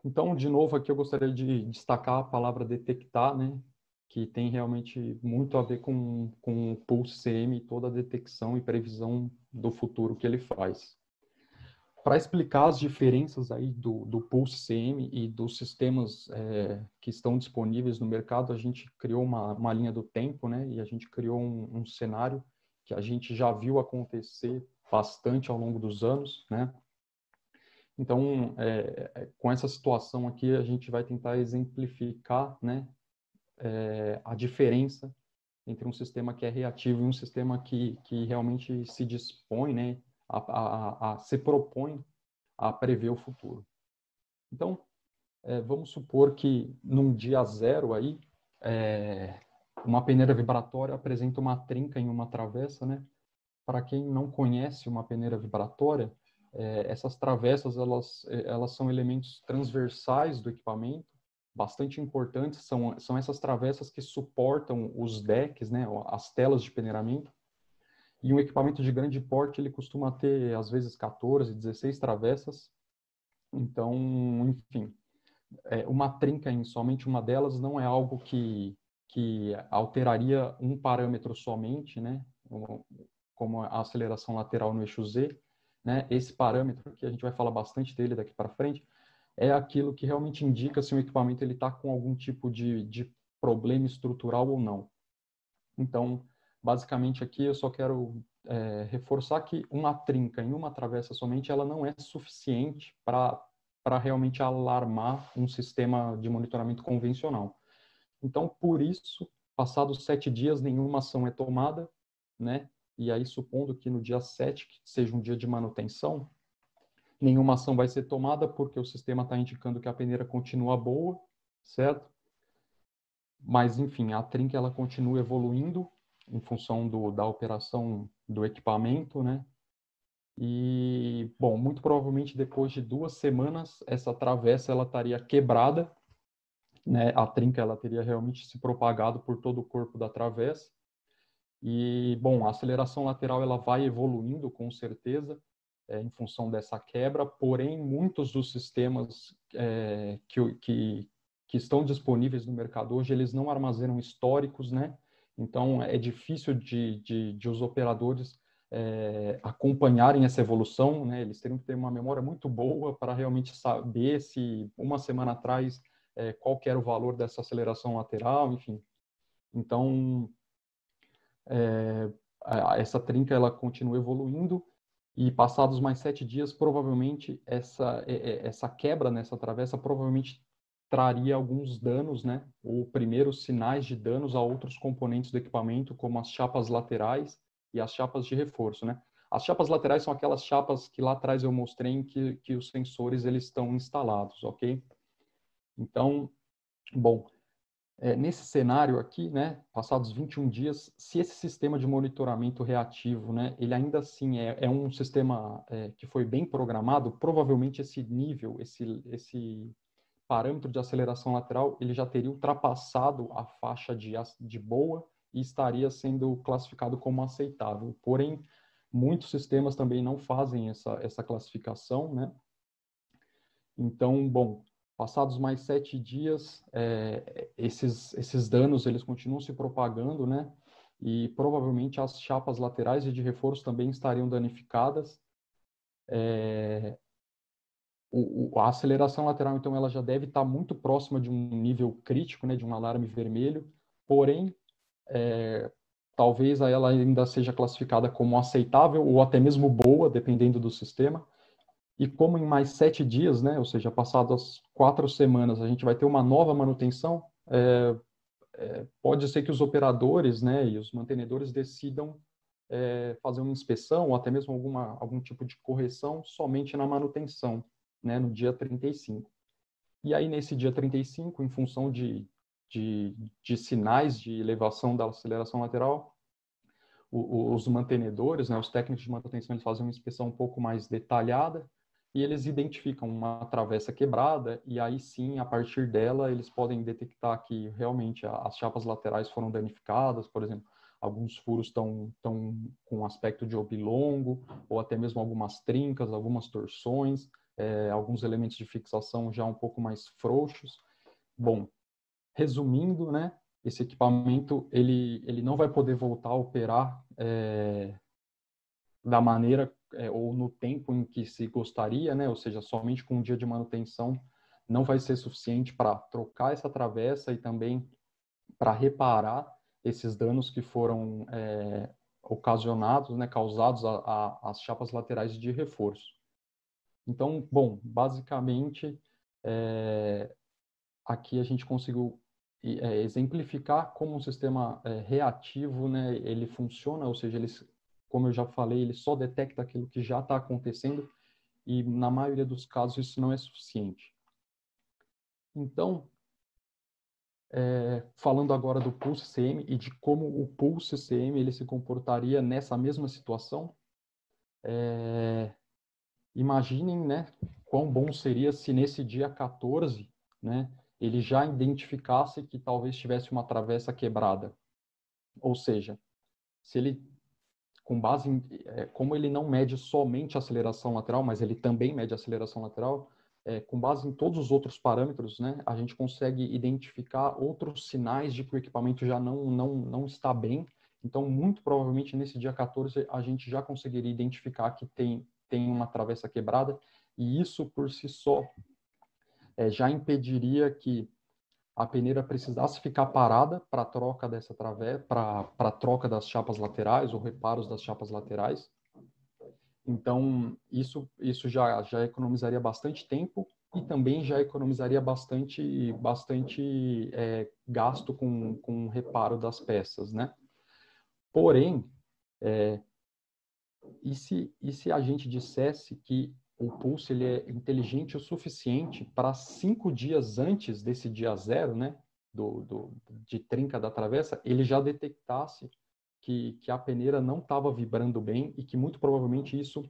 Então, de novo, aqui eu gostaria de destacar a palavra detectar, né, que tem realmente muito a ver com o Pulse CM e toda a detecção e previsão do futuro que ele faz. Para explicar as diferenças aí do Pulse CM e dos sistemas que estão disponíveis no mercado, a gente criou uma linha do tempo, né? E a gente criou um cenário que a gente já viu acontecer bastante ao longo dos anos, né? Então, com essa situação aqui, a gente vai tentar exemplificar, né, a diferença entre um sistema que é reativo e um sistema que realmente se dispõe, né, se propõe a prever o futuro. Então, vamos supor que num dia zero aí, uma peneira vibratória apresenta uma trinca em uma travessa, né? Para quem não conhece uma peneira vibratória, essas travessas elas são elementos transversais do equipamento, bastante importantes, são essas travessas que suportam os decks, né? As telas de peneiramento. E um equipamento de grande porte, ele costuma ter, às vezes, 14, 16 travessas. Então, enfim, uma trinca em somente uma delas não é algo que alteraria um parâmetro somente, né? Como a aceleração lateral no eixo Z, né? Esse parâmetro, que a gente vai falar bastante dele daqui para frente, é aquilo que realmente indica se o equipamento está com algum tipo de problema estrutural ou não. Então, basicamente aqui eu só quero reforçar que uma trinca em uma travessa somente, ela não é suficiente para realmente alarmar um sistema de monitoramento convencional. Então, por isso, passados 7 dias, nenhuma ação é tomada, né? E aí, supondo que no dia 7, que seja um dia de manutenção, nenhuma ação vai ser tomada porque o sistema está indicando que a peneira continua boa, certo? Mas, enfim, a trinca ela continua evoluindo em função da operação do equipamento, né? E, bom, muito provavelmente depois de 2 semanas, essa travessa ela estaria quebrada né, a trinca ela teria realmente se propagado por todo o corpo da travessa. E, bom, a aceleração lateral ela vai evoluindo com certeza em função dessa quebra, porém muitos dos sistemas que estão disponíveis no mercado hoje, eles não armazenam históricos, né? Então é difícil de os operadores acompanharem essa evolução, né? Eles teriam que ter uma memória muito boa para realmente saber se uma semana atrás qual que era o valor dessa aceleração lateral, enfim. Então, essa trinca ela continua evoluindo e passados mais 7 dias, provavelmente essa quebra nessa travessa provavelmente traria alguns danos, né? Ou primeiros sinais de danos a outros componentes do equipamento, como as chapas laterais e as chapas de reforço, né? As chapas laterais são aquelas chapas que lá atrás eu mostrei em que os sensores eles estão instalados, ok? Então, bom, nesse cenário aqui, né, passados 21 dias, se esse sistema de monitoramento reativo, né, ele ainda assim é um sistema que foi bem programado, provavelmente esse nível, esse parâmetro de aceleração lateral, ele já teria ultrapassado a faixa de boa e estaria sendo classificado como aceitável. Porém, muitos sistemas também não fazem essa classificação, né? Então, bom, passados mais 7 dias, esses danos eles continuam se propagando, né? E provavelmente as chapas laterais e de reforço também estariam danificadas. A aceleração lateral, então, ela já deve estar muito próxima de um nível crítico, né? De um alarme vermelho. Porém, talvez ela ainda seja classificada como aceitável ou até mesmo boa, dependendo do sistema. E como em mais 7 dias, né, ou seja, passadas 4 semanas, a gente vai ter uma nova manutenção, pode ser que os operadores, né, e os mantenedores decidam fazer uma inspeção ou até mesmo algum tipo de correção somente na manutenção, né, no dia 35. E aí, nesse dia 35, em função de sinais de elevação da aceleração lateral, os mantenedores, né, os técnicos de manutenção, eles fazem uma inspeção um pouco mais detalhada, e eles identificam uma travessa quebrada, e aí sim, a partir dela, eles podem detectar que realmente as chapas laterais foram danificadas, por exemplo, alguns furos estão com aspecto de oblongo, ou até mesmo algumas trincas, algumas torções, alguns elementos de fixação já um pouco mais frouxos. Bom, resumindo, né, esse equipamento ele não vai poder voltar a operar da maneira ou no tempo em que se gostaria, né? Ou seja, somente com um dia de manutenção não vai ser suficiente para trocar essa travessa e também para reparar esses danos que foram ocasionados, né, causados às chapas laterais de reforço. Então, bom, basicamente, aqui a gente conseguiu exemplificar como um sistema reativo, né, ele funciona, ou seja, como eu já falei, ele só detecta aquilo que já está acontecendo e, na maioria dos casos, isso não é suficiente. Então, falando agora do Pulse CM e de como o Pulse CM ele se comportaria nessa mesma situação, imaginem, né, quão bom seria se nesse dia 14, né, ele já identificasse que talvez tivesse uma travessa quebrada. Ou seja, se ele com base em como ele não mede somente a aceleração lateral, mas ele também mede a aceleração lateral, com base em todos os outros parâmetros, né, a gente consegue identificar outros sinais de que o equipamento já não está bem. Então, muito provavelmente, nesse dia 14, a gente já conseguiria identificar que tem uma travessa quebrada, e isso, por si só, já impediria que a peneira precisasse ficar parada para a troca dessa travessa, para a troca das chapas laterais ou reparos das chapas laterais. Então, isso já economizaria bastante tempo e também já economizaria bastante gasto com o reparo das peças, né? Porém, e se a gente dissesse que o Pulse ele é inteligente o suficiente para 5 dias antes desse dia zero, né, de trinca da travessa, ele já detectasse que a peneira não estava vibrando bem e que muito provavelmente isso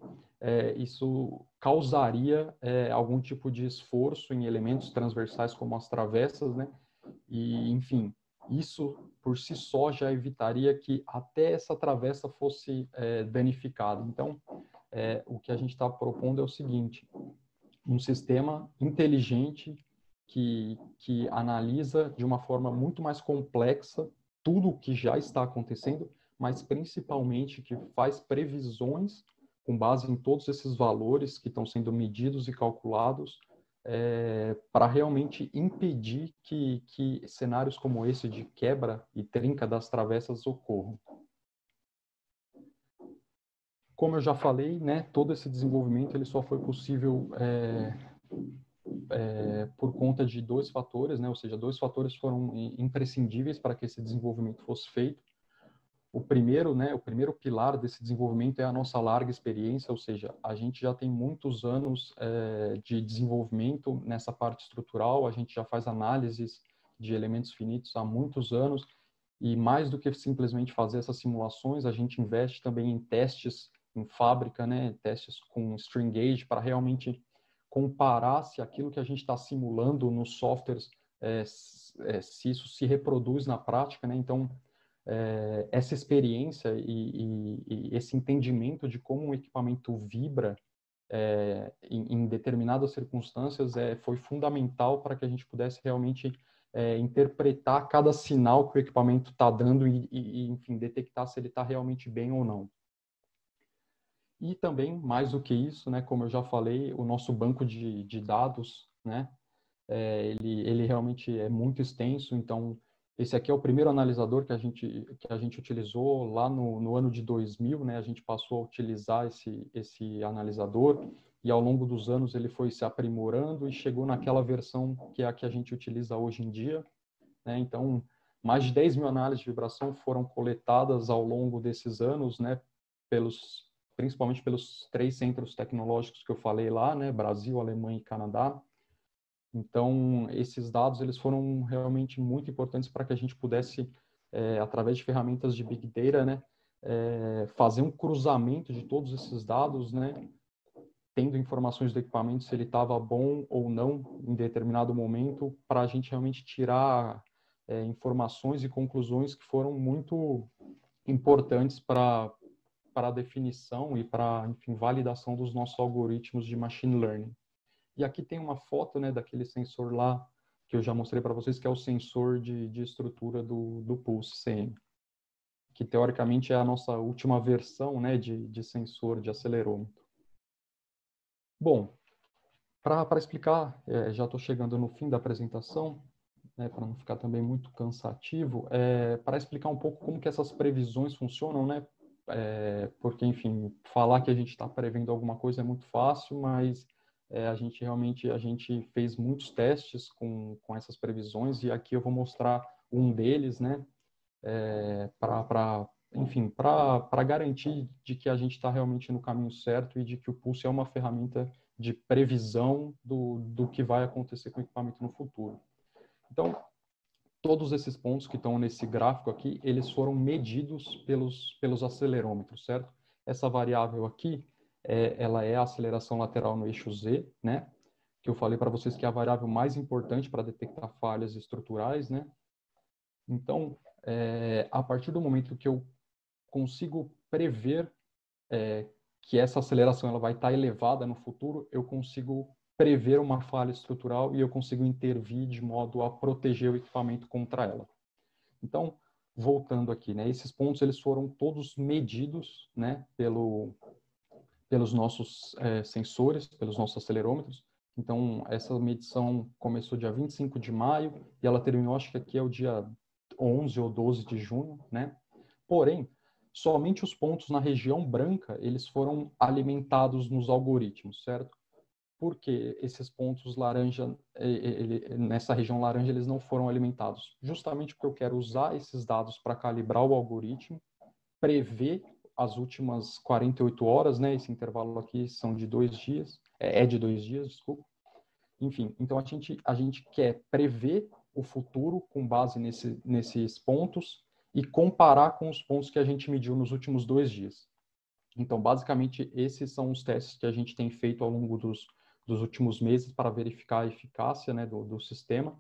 causaria algum tipo de esforço em elementos transversais como as travessas, né, E, enfim, isso por si só já evitaria que até essa travessa fosse danificada. Então, o que a gente está propondo é o seguinte: um sistema inteligente que analisa de uma forma muito mais complexa tudo o que já está acontecendo, mas principalmente que faz previsões com base em todos esses valores que estão sendo medidos e calculados para realmente impedir que cenários como esse de quebra e trinca das travessas ocorram. Como eu já falei, né, todo esse desenvolvimento ele só foi possível por conta de dois fatores, né, ou seja, dois fatores foram imprescindíveis para que esse desenvolvimento fosse feito. O primeiro, né, o primeiro pilar desse desenvolvimento é a nossa larga experiência, ou seja, a gente já tem muitos anos de desenvolvimento nessa parte estrutural, a gente já faz análises de elementos finitos há muitos anos, e mais do que simplesmente fazer essas simulações, a gente investe também em testes em fábrica, né, testes com string gauge, para realmente comparar se aquilo que a gente está simulando nos softwares, se isso se reproduz na prática, né, então essa experiência e esse entendimento de como um equipamento vibra em determinadas circunstâncias foi fundamental para que a gente pudesse realmente interpretar cada sinal que o equipamento está dando enfim, detectar se ele está realmente bem ou não. E também, mais do que isso, né, como eu já falei, o nosso banco de dados, né, ele realmente é muito extenso, então esse aqui é o primeiro analisador que a gente utilizou lá no ano de 2000, né? A gente passou a utilizar esse analisador e ao longo dos anos ele foi se aprimorando e chegou naquela versão que é a que a gente utiliza hoje em dia, né? Então, mais de 10 mil análises de vibração foram coletadas ao longo desses anos, né? Principalmente pelos 3 centros tecnológicos que eu falei lá, né? Brasil, Alemanha e Canadá. Então, esses dados eles foram realmente muito importantes para que a gente pudesse, através de ferramentas de Big Data, né, fazer um cruzamento de todos esses dados, né, tendo informações do equipamento se ele estava bom ou não em determinado momento, para a gente realmente tirar informações e conclusões que foram muito importantes para a definição e para, enfim, validação dos nossos algoritmos de machine learning. E aqui tem uma foto, né, daquele sensor lá que eu já mostrei para vocês, que é o sensor de estrutura do Pulse CM, que teoricamente é a nossa última versão, né, de sensor de acelerômetro. Bom, para explicar, já estou chegando no fim da apresentação, né, para não ficar também muito cansativo, para explicar um pouco como que essas previsões funcionam, né, porque, enfim, falar que a gente está prevendo alguma coisa é muito fácil, mas a gente fez muitos testes com essas previsões e aqui eu vou mostrar um deles, né, enfim, para garantir de que a gente está realmente no caminho certo e de que o Pulse é uma ferramenta de previsão do que vai acontecer com o equipamento no futuro. Então, todos esses pontos que estão nesse gráfico aqui, eles foram medidos pelos acelerômetros, certo? Essa variável aqui, ela é a aceleração lateral no eixo Z, né? Que eu falei para vocês que é a variável mais importante para detectar falhas estruturais, né? Então, a partir do momento que eu consigo prever que essa aceleração ela vai estar elevada no futuro, eu consigo prever uma falha estrutural e eu consigo intervir de modo a proteger o equipamento contra ela. Então, voltando aqui, né, esses pontos eles foram todos medidos, né, pelos nossos sensores, pelos nossos acelerômetros. Então, essa medição começou dia 25 de maio e ela terminou, acho que aqui é o dia 11 ou 12 de junho, né? Porém, somente os pontos na região branca, eles foram alimentados nos algoritmos, certo? Porque esses pontos laranja, nessa região laranja, eles não foram alimentados. Justamente porque eu quero usar esses dados para calibrar o algoritmo, prever as últimas 48 horas, né? Esse intervalo aqui são de 2 dias, de 2 dias, desculpa. Enfim, então a gente quer prever o futuro com base nesses pontos e comparar com os pontos que a gente mediu nos últimos 2 dias. Então, basicamente, esses são os testes que a gente tem feito ao longo dos últimos meses para verificar a eficácia, né, do sistema.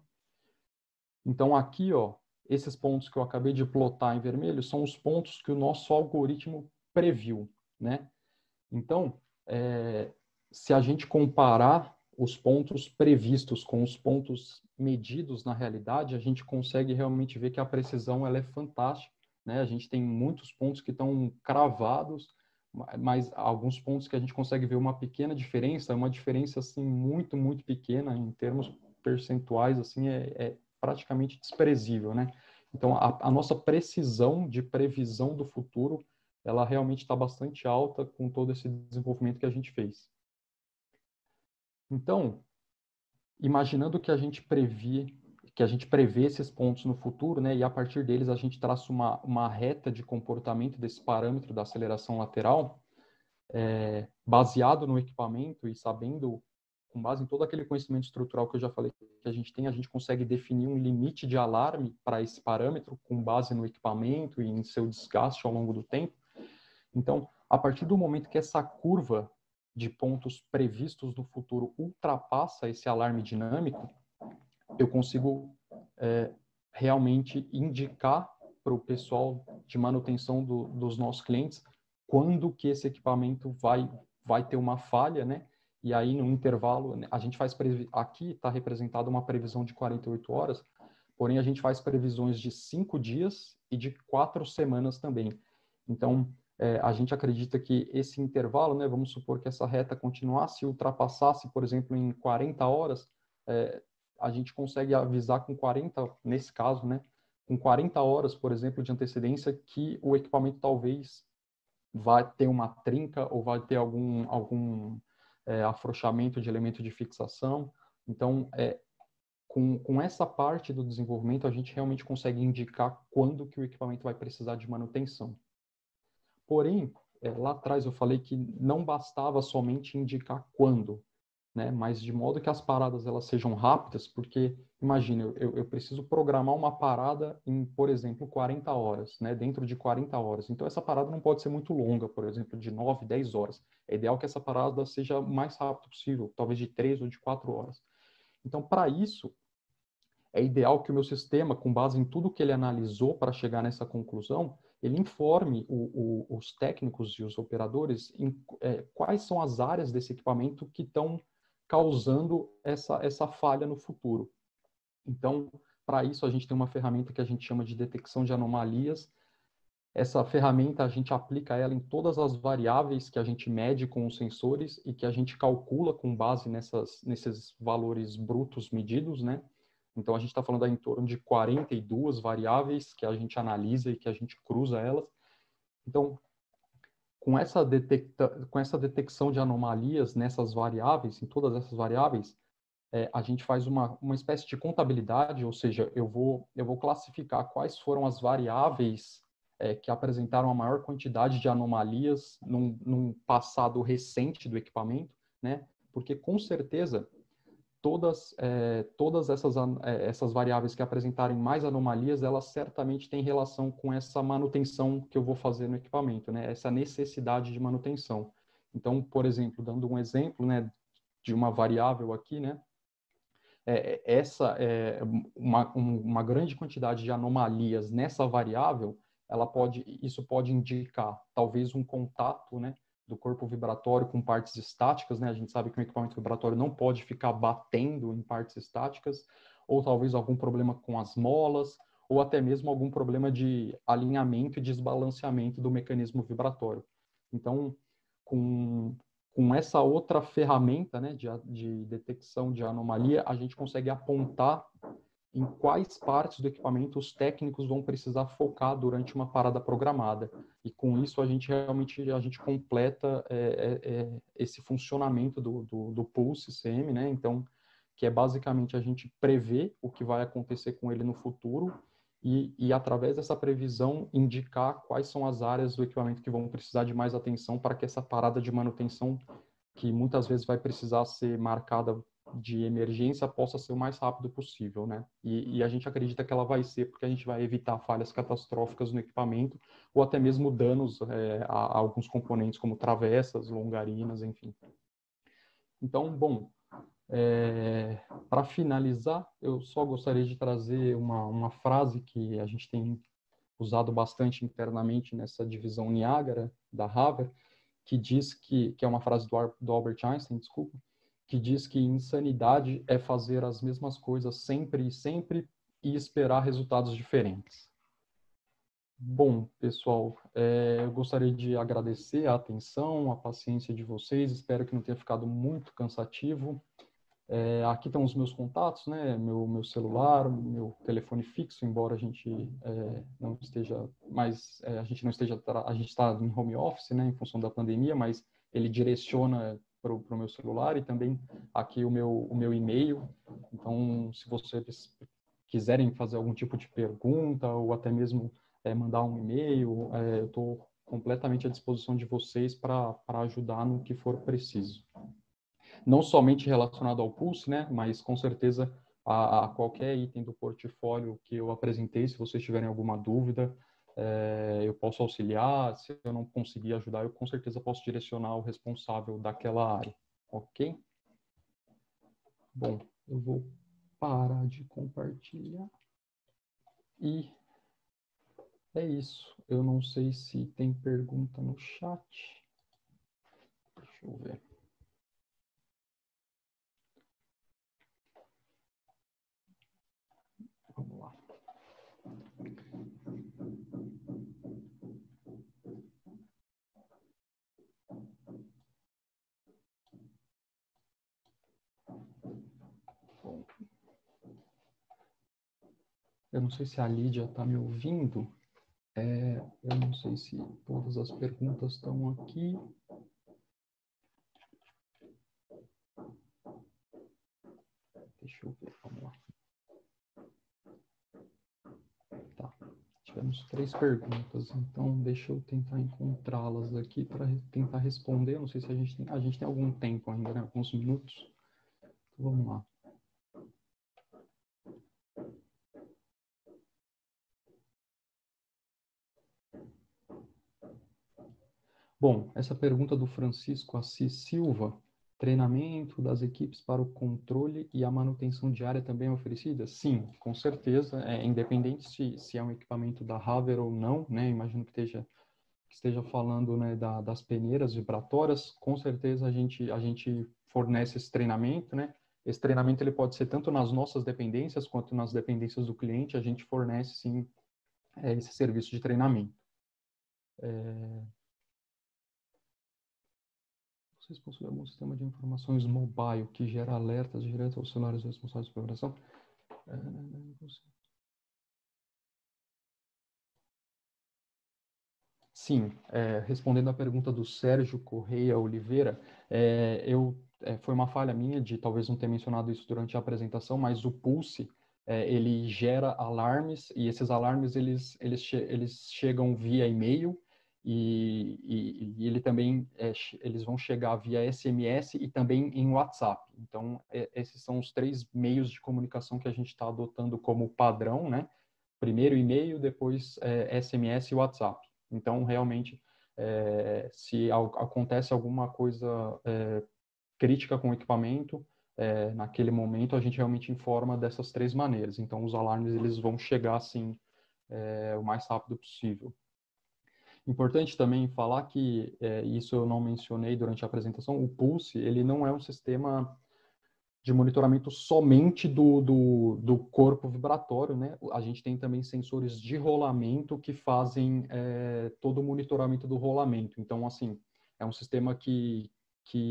Então, aqui, ó, esses pontos que eu acabei de plotar em vermelho são os pontos que o nosso algoritmo previu, né? Então, se a gente comparar os pontos previstos com os pontos medidos na realidade, a gente consegue realmente ver que a precisão ela é fantástica, né? A gente tem muitos pontos que estão cravados, mas alguns pontos que a gente consegue ver uma pequena diferença, uma diferença assim muito, muito pequena em termos percentuais, assim, é praticamente desprezível, né? Então, a nossa precisão de previsão do futuro, ela realmente está bastante alta com todo esse desenvolvimento que a gente fez. Então, imaginando que a gente prevê esses pontos no futuro, né, e a partir deles a gente traça uma reta de comportamento desse parâmetro da aceleração lateral, baseado no equipamento e sabendo, com base em todo aquele conhecimento estrutural que eu já falei que a gente tem, a gente consegue definir um limite de alarme para esse parâmetro com base no equipamento e em seu desgaste ao longo do tempo. Então, a partir do momento que essa curva de pontos previstos no futuro ultrapassa esse alarme dinâmico, eu consigo realmente indicar para o pessoal de manutenção dos nossos clientes quando que esse equipamento vai ter uma falha, né? E aí, no intervalo, a gente faz... Aqui está representada uma previsão de 48 horas, porém, a gente faz previsões de 5 dias e de 4 semanas também. Então, a gente acredita que esse intervalo, né, vamos supor que essa reta continuasse e ultrapassasse, por exemplo, em 40 horas, a gente consegue avisar com 40, nesse caso, né, com 40 horas, por exemplo, de antecedência, que o equipamento talvez vai ter uma trinca ou vai ter algum afrouxamento de elemento de fixação. Então, com essa parte do desenvolvimento, a gente realmente consegue indicar quando que o equipamento vai precisar de manutenção. Porém, lá atrás eu falei que não bastava somente indicar quando, né? Mas de modo que as paradas elas sejam rápidas, porque, imagina, eu preciso programar uma parada em, por exemplo, 40 horas, né? Dentro de 40 horas. Então, essa parada não pode ser muito longa, por exemplo, de 9, 10 horas. É ideal que essa parada seja o mais rápido possível, talvez de 3 ou de 4 horas. Então, para isso, é ideal que o meu sistema, com base em tudo que ele analisou para chegar nessa conclusão, ele informe os técnicos e os operadores em quais são as áreas desse equipamento que estão causando essa falha no futuro. Então, para isso, a gente tem uma ferramenta que a gente chama de detecção de anomalias. Essa ferramenta, a gente aplica ela em todas as variáveis que a gente mede com os sensores e que a gente calcula com base nesses valores brutos medidos, né? Então, a gente está falando aí em torno de 42 variáveis que a gente analisa e que a gente cruza elas. Então, com essa detecção de anomalias nessas variáveis, em todas essas variáveis, a gente faz uma espécie de contabilidade, ou seja, eu vou classificar quais foram as variáveis que apresentaram a maior quantidade de anomalias num passado recente do equipamento, né? Porque, com certeza, todas essas variáveis que apresentarem mais anomalias, elas certamente têm relação com essa manutenção que eu vou fazer no equipamento, né? Essa necessidade de manutenção. Então, por exemplo, dando um exemplo, né, de uma variável aqui, né? Uma grande quantidade de anomalias nessa variável, isso pode indicar talvez um contato, né, do corpo vibratório com partes estáticas, né? A gente sabe que um equipamento vibratório não pode ficar batendo em partes estáticas, ou talvez algum problema com as molas, ou até mesmo algum problema de alinhamento e desbalanceamento do mecanismo vibratório. Então, com essa outra ferramenta, né, de detecção de anomalia, a gente consegue apontar em quais partes do equipamento os técnicos vão precisar focar durante uma parada programada. E com isso a gente completa esse funcionamento do Pulse CM, né? Então, que é basicamente a gente prever o que vai acontecer com ele no futuro e através dessa previsão indicar quais são as áreas do equipamento que vão precisar de mais atenção para que essa parada de manutenção, que muitas vezes vai precisar ser marcada de emergência, possa ser o mais rápido possível, né? E a gente acredita que ela vai ser, porque a gente vai evitar falhas catastróficas no equipamento ou até mesmo danos a alguns componentes, como travessas, longarinas, enfim. Então, bom, Para finalizar, eu só gostaria de trazer uma frase que a gente tem usado bastante internamente nessa divisão Niágara da Harvard, que diz que é uma frase do Albert Einstein, desculpa, que diz que insanidade é fazer as mesmas coisas sempre e sempre e esperar resultados diferentes. Bom, pessoal, eu gostaria de agradecer a atenção, a paciência de vocês, espero que não tenha ficado muito cansativo. Aqui estão os meus contatos, né? Meu celular, meu telefone fixo, embora a gente não esteja mais, a gente está em home office, né? Em função da pandemia, mas ele direciona para o meu celular e também aqui o meu e-mail. Então, se vocês quiserem fazer algum tipo de pergunta ou até mesmo mandar um e-mail, eu estou completamente à disposição de vocês para ajudar no que for preciso. Não somente relacionado ao Pulse, né, mas com certeza a qualquer item do portfólio que eu apresentei, se vocês tiverem alguma dúvida, eu posso auxiliar. Se eu não conseguir ajudar, eu com certeza posso direcionar o responsável daquela área, ok? Bom, eu vou parar de compartilhar. E é isso. Eu não sei se tem pergunta no chat. Deixa eu ver. Vamos lá. Bom, eu não sei se a Lídia está me ouvindo. Eu não sei se todas as perguntas estão aqui. Deixa eu ver, vamos lá. Tá, tivemos 3 perguntas, então deixa eu tentar encontrá-las aqui para tentar responder. Eu não sei se a gente tem algum tempo ainda, né? Alguns minutos. Então, vamos lá. Bom, essa pergunta do Francisco Assis Silva: treinamento das equipes para o controle e a manutenção diária também é oferecida? Sim, com certeza. Independente se é um equipamento da Haver ou não, né? Imagino que esteja falando, né, das peneiras vibratórias. Com certeza a gente fornece esse treinamento, né? Esse treinamento ele pode ser tanto nas nossas dependências quanto nas dependências do cliente. A gente fornece, sim, esse serviço de treinamento. Vocês possuem algum sistema de informações mobile que gera alertas direto aos celulares responsáveis pela operação? Sim, respondendo à pergunta do Sérgio Correia Oliveira, foi uma falha minha de talvez não ter mencionado isso durante a apresentação, mas o Pulse, ele gera alarmes, e esses alarmes eles chegam via e-mail, e ele também eles vão chegar via SMS e também em WhatsApp. Então, esses são os 3 meios de comunicação que a gente está adotando como padrão, né? Primeiro e-mail, depois SMS e WhatsApp. Então, realmente, se acontece alguma coisa crítica com o equipamento, naquele momento a gente realmente informa dessas 3 maneiras. Então, os alarmes eles vão chegar assim o mais rápido possível. Importante também falar que, isso eu não mencionei durante a apresentação, o Pulse ele não é um sistema de monitoramento somente do corpo vibratório, né? A gente tem também sensores de rolamento que fazem todo o monitoramento do rolamento. Então, assim, é um sistema que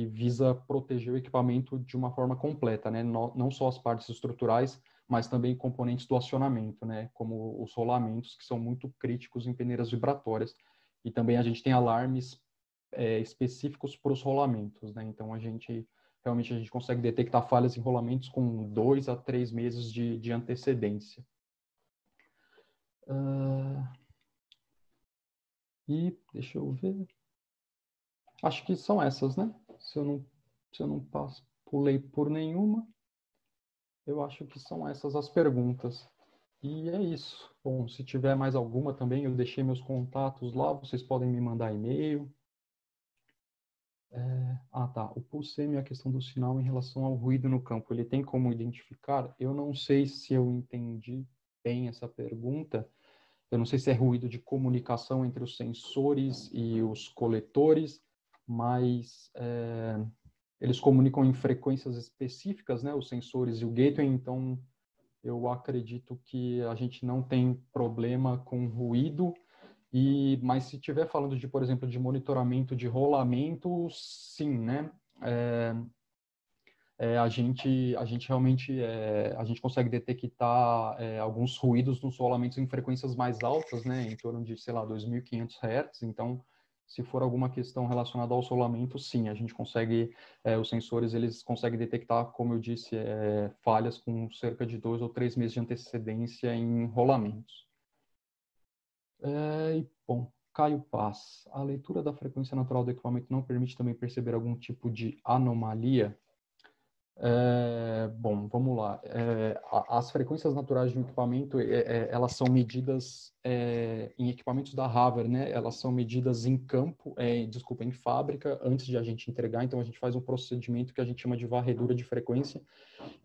visa proteger o equipamento de uma forma completa, né? Não só as partes estruturais, mas também componentes do acionamento, né? Como os rolamentos, que são muito críticos em peneiras vibratórias. E também a gente tem alarmes específicos para os rolamentos, né? Então, realmente a gente consegue detectar falhas em rolamentos com 2 a 3 meses de antecedência. E deixa eu ver. Acho que são essas, né? Se eu não pulei por nenhuma, eu acho que são essas as perguntas. E é isso. Bom, se tiver mais alguma também, eu deixei meus contatos lá, vocês podem me mandar e-mail. Tá. O pulsêmio é a questão do sinal em relação ao ruído no campo. Ele tem como identificar? Eu não sei se eu entendi bem essa pergunta. Eu não sei se é ruído de comunicação entre os sensores e os coletores, mas eles comunicam em frequências específicas, né, os sensores e o gateway, então eu acredito que a gente não tem problema com ruído. Mas se estiver falando de, por exemplo, de monitoramento de rolamento, sim, né? A gente realmente a gente consegue detectar alguns ruídos nos rolamentos em frequências mais altas, né? Em torno de, sei lá, 2.500 Hz. Então, se for alguma questão relacionada ao rolamento, sim, a gente consegue, os sensores, eles conseguem detectar, como eu disse, falhas com cerca de 2 ou 3 meses de antecedência em rolamentos. Bom, Caio Paz, a leitura da frequência natural do equipamento não permite também perceber algum tipo de anomalia? Bom, vamos lá. As frequências naturais de um equipamento, elas são medidas em equipamentos da Harvard, né? Elas são medidas em campo, desculpa, em fábrica, antes de a gente entregar. Então, a gente faz um procedimento que a gente chama de varredura de frequência.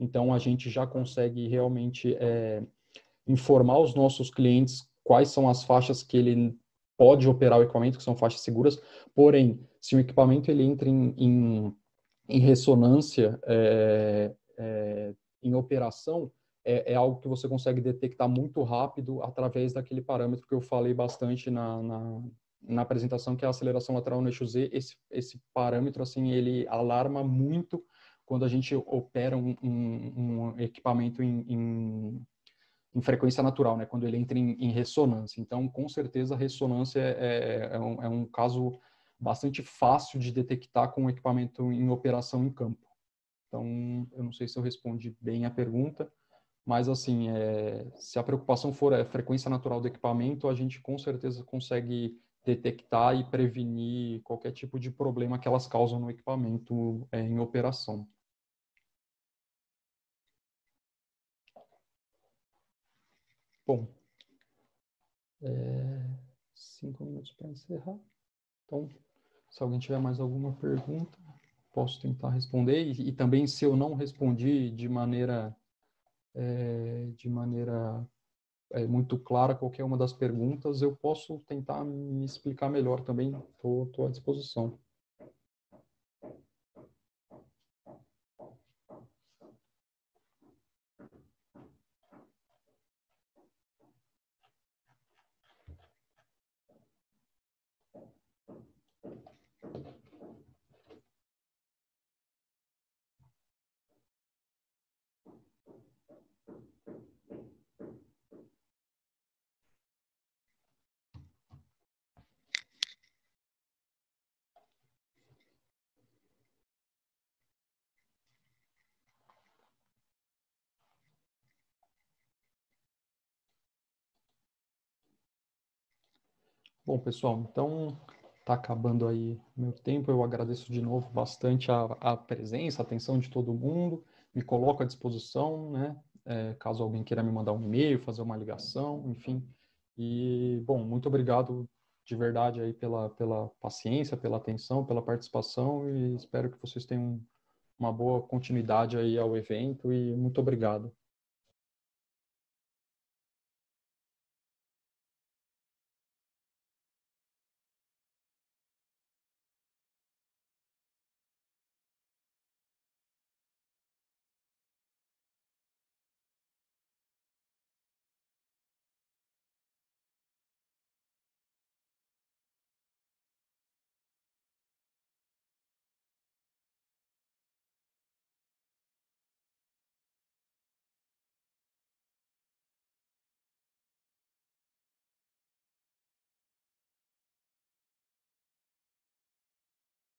Então, a gente já consegue realmente informar os nossos clientes quais são as faixas que ele pode operar o equipamento, que são faixas seguras. Porém, se o equipamento ele entra em ressonância, em operação, é algo que você consegue detectar muito rápido através daquele parâmetro que eu falei bastante na apresentação, que é a aceleração lateral no eixo Z. Esse parâmetro, assim, ele alarma muito quando a gente opera um equipamento em frequência natural, né? Quando ele entra em ressonância. Então, com certeza, a ressonância é um caso bastante fácil de detectar com o equipamento em operação em campo. Então, eu não sei se eu respondi bem a pergunta, mas, assim, se a preocupação for a frequência natural do equipamento, a gente com certeza consegue detectar e prevenir qualquer tipo de problema que elas causam no equipamento em operação. Bom, 5 minutos para encerrar. Então, se alguém tiver mais alguma pergunta, posso tentar responder. E também, se eu não respondi de maneira muito clara qualquer uma das perguntas, eu posso tentar me explicar melhor também. Estou à disposição. Bom, pessoal, então está acabando aí o meu tempo. Eu agradeço de novo bastante a presença, a atenção de todo mundo. Me coloco à disposição, né? Caso alguém queira me mandar um e-mail, fazer uma ligação, enfim. E, bom, muito obrigado de verdade aí pela paciência, pela atenção, pela participação e espero que vocês tenham uma boa continuidade aí ao evento e muito obrigado.